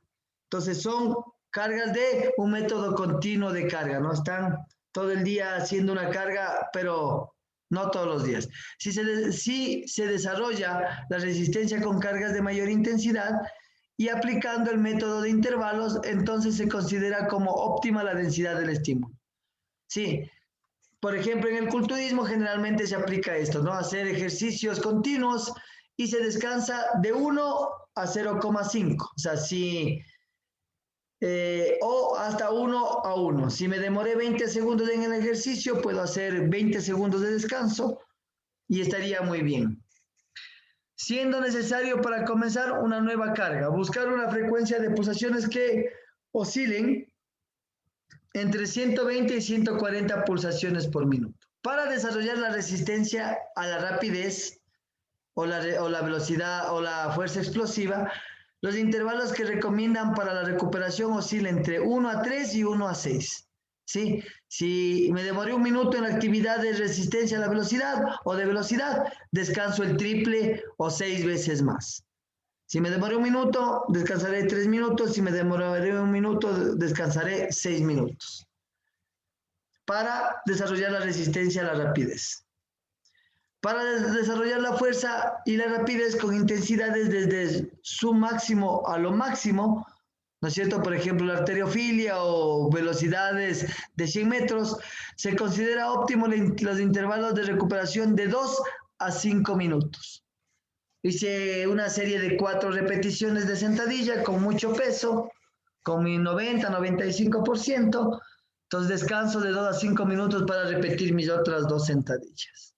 Entonces son cargas de un método continuo de carga, ¿no? Están todo el día haciendo una carga, pero no todos los días. Si se desarrolla la resistencia con cargas de mayor intensidad y aplicando el método de intervalos, entonces se considera como óptima la densidad del estímulo. Sí, por ejemplo, en el culturismo generalmente se aplica esto, ¿no? Hacer ejercicios continuos y se descansa de 1 a 0,5. O sea, o hasta 1 a 1. Si me demoré 20 segundos en el ejercicio, puedo hacer 20 segundos de descanso y estaría muy bien. Siendo necesario para comenzar una nueva carga, buscar una frecuencia de pulsaciones que oscilen entre 120 y 140 pulsaciones por minuto. Para desarrollar la resistencia a la rapidez o la velocidad o la fuerza explosiva, los intervalos que recomiendan para la recuperación oscilan entre 1 a 3 y 1 a 6. ¿Sí? Si me demoré 1 minuto en la actividad de resistencia a la velocidad o de velocidad, descanso el triple o 6 veces más. Si me demoré 1 minuto, descansaré 3 minutos. Si me demoré 1 minuto, descansaré 6 minutos. Para desarrollar la resistencia a la rapidez. Para desarrollar la fuerza y la rapidez con intensidades desde su máximo a lo máximo, ¿no es cierto? Por ejemplo, la arteriofilia o velocidades de 100 metros, se considera óptimo los intervalos de recuperación de 2 a 5 minutos. Hice una serie de 4 repeticiones de sentadilla con mucho peso, con mi 90-95%, entonces descanso de 2 a 5 minutos para repetir mis otras 2 sentadillas.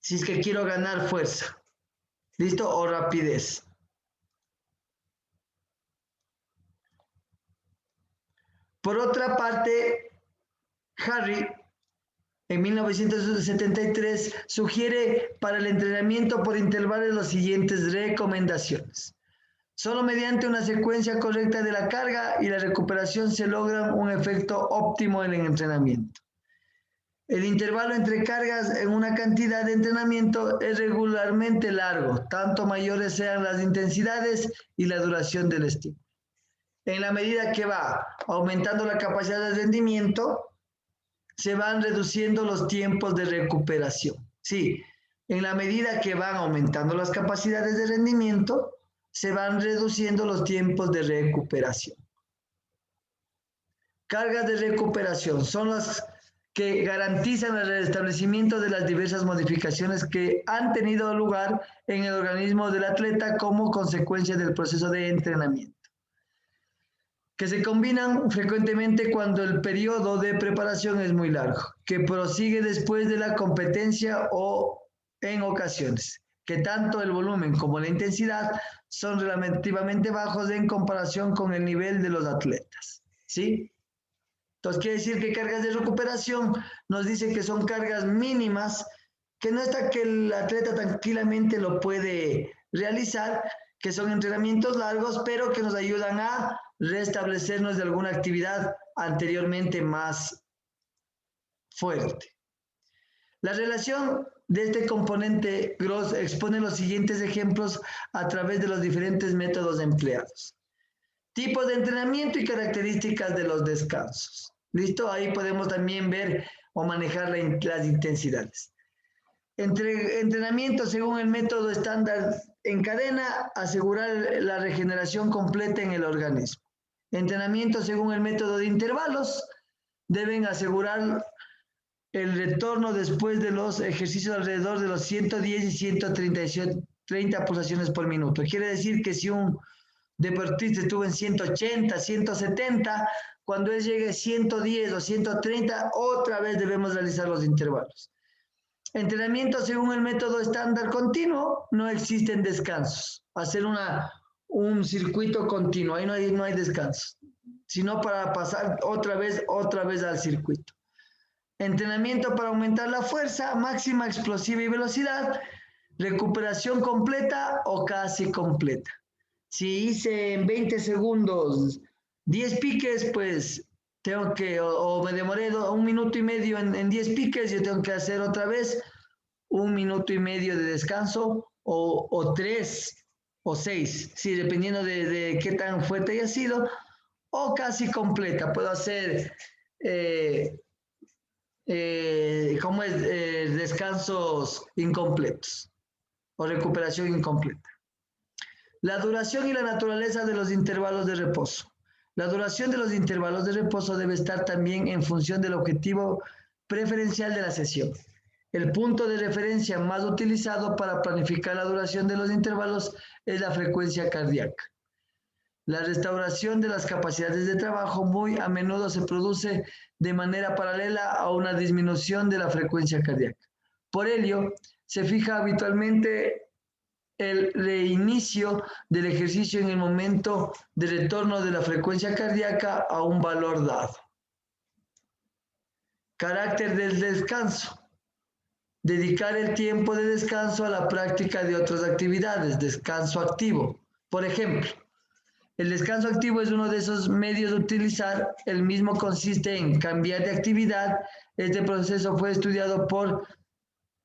Si es que quiero ganar fuerza, ¿listo? O rapidez. Por otra parte, Harry, en 1973, sugiere para el entrenamiento por intervalos las siguientes recomendaciones. Solo mediante una secuencia correcta de la carga y la recuperación se logra un efecto óptimo en el entrenamiento. El intervalo entre cargas en una cantidad de entrenamiento es regularmente largo, tanto mayores sean las intensidades y la duración del estímulo. En la medida que va aumentando la capacidad de rendimiento, se van reduciendo los tiempos de recuperación. Sí, en la medida que van aumentando las capacidades de rendimiento, se van reduciendo los tiempos de recuperación. Cargas de recuperación son las que garantizan el restablecimiento de las diversas modificaciones que han tenido lugar en el organismo del atleta como consecuencia del proceso de entrenamiento, que se combinan frecuentemente cuando el periodo de preparación es muy largo, que prosigue después de la competencia o en ocasiones, que tanto el volumen como la intensidad son relativamente bajos en comparación con el nivel de los atletas, ¿sí? Entonces quiere decir que cargas de recuperación nos dice que son cargas mínimas, que no está que el atleta tranquilamente lo puede realizar, que son entrenamientos largos, pero que nos ayudan a restablecernos de alguna actividad anteriormente más fuerte. La relación de este componente Gross expone los siguientes ejemplos a través de los diferentes métodos empleados. Tipos de entrenamiento y características de los descansos. ¿Listo? Ahí podemos también ver o manejar las intensidades. Entrenamiento según el método estándar en cadena, asegurar la regeneración completa en el organismo. Entrenamiento según el método de intervalos, deben asegurar el retorno después de los ejercicios alrededor de los 110 y 30 pulsaciones por minuto. Quiere decir que si un deportista estuvo en 180, 170, cuando él llegue a 110 o 130, otra vez debemos realizar los intervalos. Entrenamiento según el método estándar continuo, no existen descansos. Hacer un circuito continuo, ahí no hay descansos, sino para pasar otra vez al circuito. Entrenamiento para aumentar la fuerza, máxima explosiva y velocidad, recuperación completa o casi completa. Si hice en 20 segundos 10 piques, pues tengo que, o me demoré 1 minuto y medio en 10 piques, yo tengo que hacer otra vez 1 minuto y medio de descanso, o 3 o 6, sí, dependiendo de qué tan fuerte haya sido, o casi completa. Puedo hacer, descansos incompletos o recuperación incompleta. La duración y la naturaleza de los intervalos de reposo. La duración de los intervalos de reposo debe estar también en función del objetivo preferencial de la sesión. El punto de referencia más utilizado para planificar la duración de los intervalos es la frecuencia cardíaca. La restauración de las capacidades de trabajo muy a menudo se produce de manera paralela a una disminución de la frecuencia cardíaca. Por ello, se fija habitualmente el reinicio del ejercicio en el momento de retorno de la frecuencia cardíaca a un valor dado. Carácter del descanso. Dedicar el tiempo de descanso a la práctica de otras actividades. Descanso activo. Por ejemplo, el descanso activo es uno de esos medios de utilizar. El mismo consiste en cambiar de actividad. Este proceso fue estudiado por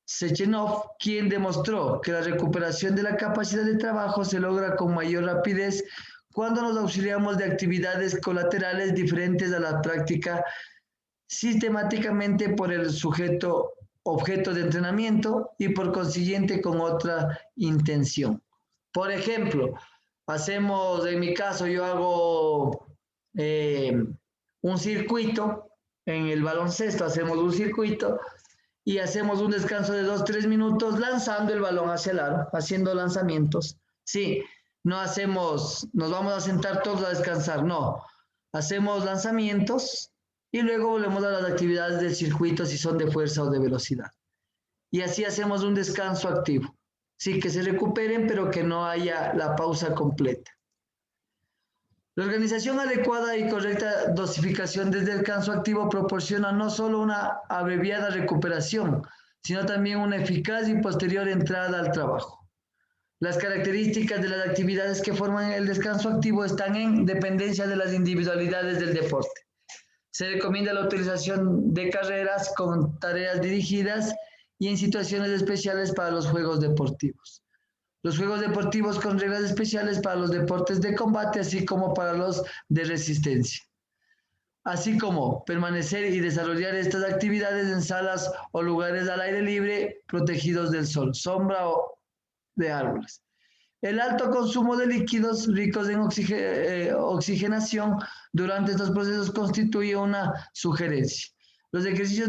Sechenov, quien demostró que la recuperación de la capacidad de trabajo se logra con mayor rapidez cuando nos auxiliamos de actividades colaterales diferentes a la práctica sistemáticamente por el sujeto objeto de entrenamiento y por consiguiente con otra intención. Por ejemplo, en mi caso yo hago un circuito, en el baloncesto hacemos un circuito y hacemos un descanso de 2-3 minutos lanzando el balón hacia el aro, haciendo lanzamientos. Sí, no hacemos, nos vamos a sentar todos a descansar, no. Hacemos lanzamientos y luego volvemos a las actividades del circuito si son de fuerza o de velocidad. Y así hacemos un descanso activo. Sí, que se recuperen, pero que no haya la pausa completa. La organización adecuada y correcta dosificación del descanso activo proporciona no solo una abreviada recuperación, sino también una eficaz y posterior entrada al trabajo. Las características de las actividades que forman el descanso activo están en dependencia de las individualidades del deporte. Se recomienda la utilización de carreras con tareas dirigidas y en situaciones especiales para los juegos deportivos. Los juegos deportivos con reglas especiales para los deportes de combate, así como para los de resistencia. Así como permanecer y desarrollar estas actividades en salas o lugares al aire libre, protegidos del sol, sombra o de árboles. El alto consumo de líquidos ricos en oxigenación durante estos procesos constituye una sugerencia. Los ejercicios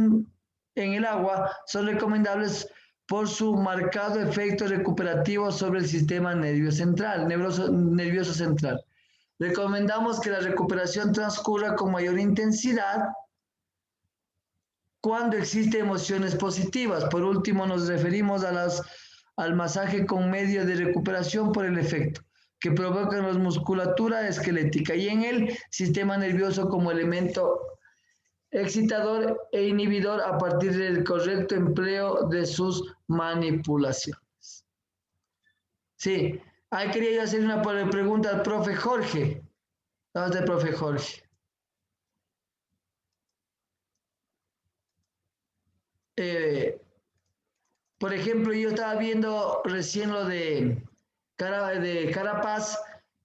en el agua son recomendables por su marcado efecto recuperativo sobre el sistema nervioso central. Recomendamos que la recuperación transcurra con mayor intensidad cuando existen emociones positivas. Por último, nos referimos al masaje con medio de recuperación por el efecto que provoca en la musculatura esquelética y en el sistema nervioso como elemento excitador e inhibidor a partir del correcto empleo de sus manipulaciones. Sí, ahí quería yo hacer una pregunta al profe Jorge. ¿Dónde está el profe Jorge? Por ejemplo, yo estaba viendo recién lo de Carapaz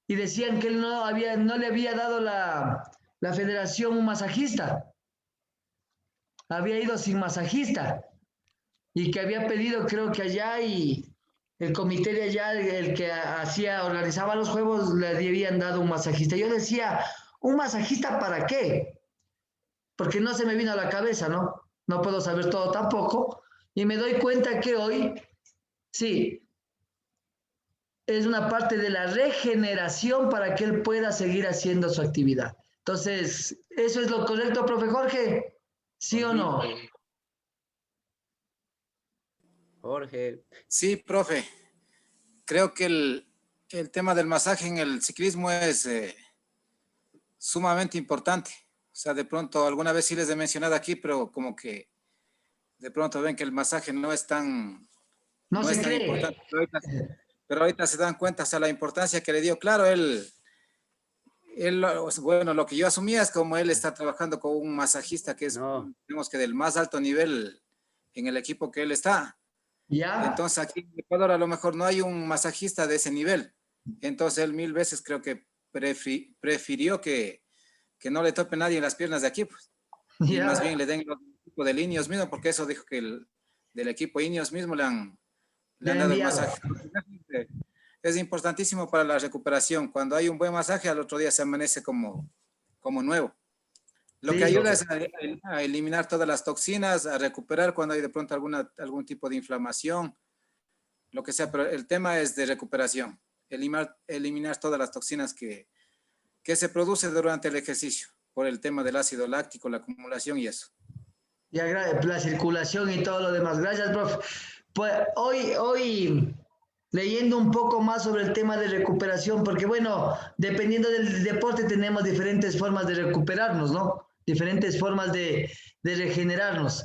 y decían que él no le había dado la federación un masajista. Había ido sin masajista y que había pedido, creo que allá, y el comité de allá, el que organizaba los juegos, le habían dado un masajista. Yo decía, ¿un masajista para qué? Porque no se me vino a la cabeza, ¿no? No puedo saber todo tampoco. Y me doy cuenta que hoy, sí, es una parte de la regeneración para que él pueda seguir haciendo su actividad. Entonces, ¿eso es lo correcto, profe Jorge? ¿Sí o no? Jorge. Sí, profe. Creo que el tema del masaje en el ciclismo es sumamente importante. O sea, de pronto, alguna vez sí les he mencionado aquí, pero como que de pronto ven que el masaje no es tan, no es tan importante. Pero ahorita se dan cuenta, o sea, la importancia que le dio. Claro, él, bueno, lo que yo asumía es como él está trabajando con un masajista que es, digamos que del más alto nivel en el equipo que él está. Ya. Entonces aquí en Ecuador a lo mejor no hay un masajista de ese nivel. Entonces él 1000 veces creo que prefirió que no le tope nadie en las piernas de aquí, pues. Y más bien le den los equipos de Ineos mismo, porque eso dijo que del equipo Ineos mismo le han dado el masaje. Es importantísimo para la recuperación. Cuando hay un buen masaje, al otro día se amanece como nuevo. Lo que ayuda es a eliminar todas las toxinas, a recuperar cuando hay de pronto algún tipo de inflamación, lo que sea, pero el tema es de recuperación, eliminar todas las toxinas que se producen durante el ejercicio, por el tema del ácido láctico, la acumulación y eso. Ya, la circulación y todo lo demás. Gracias, profe. Pues hoy leyendo un poco más sobre el tema de recuperación, porque bueno, dependiendo del deporte tenemos diferentes formas de recuperarnos, ¿no? Diferentes formas de regenerarnos.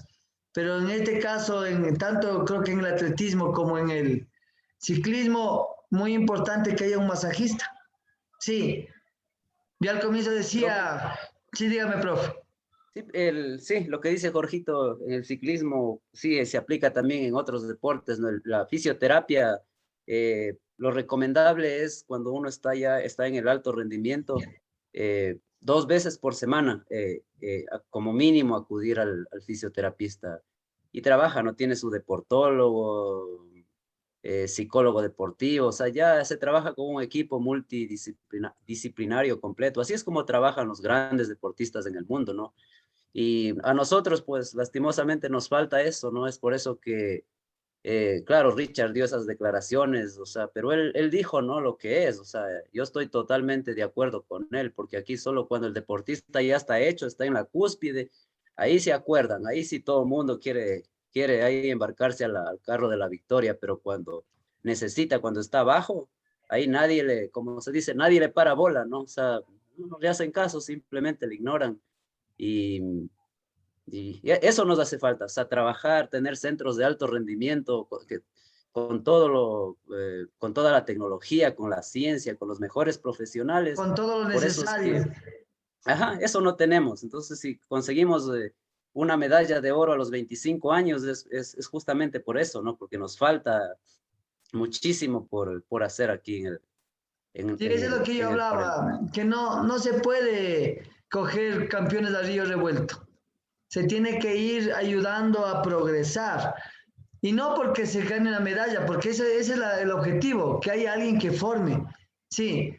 Pero en este caso, tanto creo que en el atletismo como en el ciclismo, muy importante que haya un masajista. Sí. Ya al comienzo decía, sí, dígame, profe. Sí, lo que dice Jorgito, en el ciclismo sí se aplica también en otros deportes, ¿no? La fisioterapia, lo recomendable es cuando uno está en el alto rendimiento, 2 veces por semana, como mínimo acudir al fisioterapista. Y trabaja, ¿no? Tiene su deportólogo, psicólogo deportivo, o sea, ya se trabaja con un equipo multidisciplinario completo. Así es como trabajan los grandes deportistas en el mundo, ¿no? Y a nosotros, pues, lastimosamente nos falta eso, ¿no? Es por eso que, claro, Richard dio esas declaraciones, o sea, pero él dijo, ¿no? Lo que es, o sea, yo estoy totalmente de acuerdo con él, porque aquí solo cuando el deportista ya está hecho, está en la cúspide, ahí se acuerdan, ahí sí todo el mundo quiere ahí embarcarse al carro de la victoria, pero cuando necesita, cuando está abajo, ahí nadie como se dice, nadie le para bola, ¿no? O sea, no le hacen caso, simplemente le ignoran. Y eso nos hace falta, o sea, trabajar, tener centros de alto rendimiento con toda la tecnología, con la ciencia, con los mejores profesionales. Con todo lo necesario. Eso no tenemos. Entonces, si conseguimos una medalla de oro a los 25 años, es justamente por eso, ¿no? Porque nos falta muchísimo por hacer aquí sí, eso es lo que yo hablaba, que no se puede coger campeones a río revuelto. Se tiene que ir ayudando a progresar. Y no porque se gane la medalla, porque ese es el objetivo, que haya alguien que forme. Sí.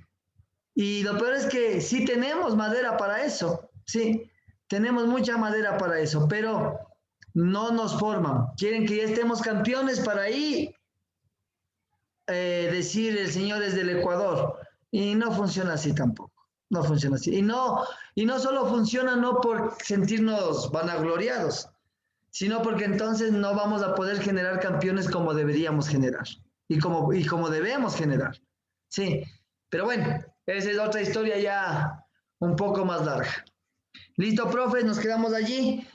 Y lo peor es que sí tenemos madera para eso. Sí. Tenemos mucha madera para eso, pero no nos forman. Quieren que ya estemos campeones para ahí decir el señor es del Ecuador. Y no funciona así tampoco. No funciona así. Y no solo funciona no por sentirnos vanagloriados, sino porque entonces no vamos a poder generar campeones como deberíamos generar y como debemos generar. Sí, pero bueno, esa es otra historia ya un poco más larga. Listo, profe, nos quedamos allí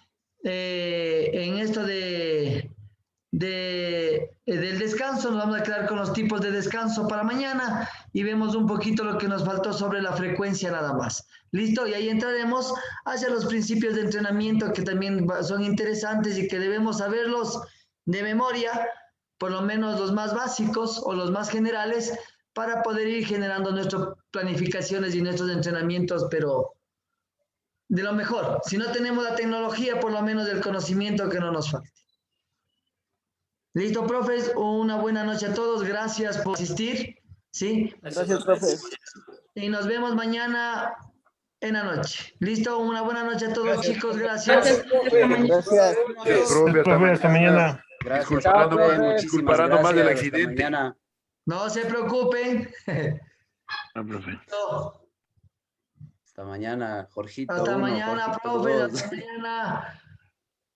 en esto del descanso. Nos vamos a quedar con los tipos de descanso para mañana y vemos un poquito lo que nos faltó sobre la frecuencia nada más. Listo, y ahí entraremos hacia los principios de entrenamiento que también son interesantes y que debemos saberlos de memoria, por lo menos los más básicos o los más generales, para poder ir generando nuestras planificaciones y nuestros entrenamientos, pero de lo mejor. Si no tenemos la tecnología, por lo menos el conocimiento que no nos falte. Listo, profes, una buena noche a todos, gracias por asistir, ¿sí? Gracias, profe. Y nos vemos mañana en la noche. Listo, una buena noche a todos, chicos, gracias. Gracias. Profe, Hasta mañana. Disculpando más del accidente. No se preocupen. profe. Hasta mañana, Jorgito. Hasta 1, mañana, Jorgito profe. 2. Hasta mañana.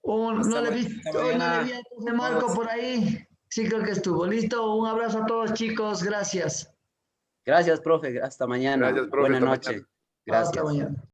No le vi, hoy no le vi a José Marco por ahí. Sí, creo que estuvo. Listo. Un abrazo a todos, chicos. Gracias. Gracias, profe. Hasta mañana. Gracias, profe. Buena Hasta noche. mañana. Gracias. Hasta mañana.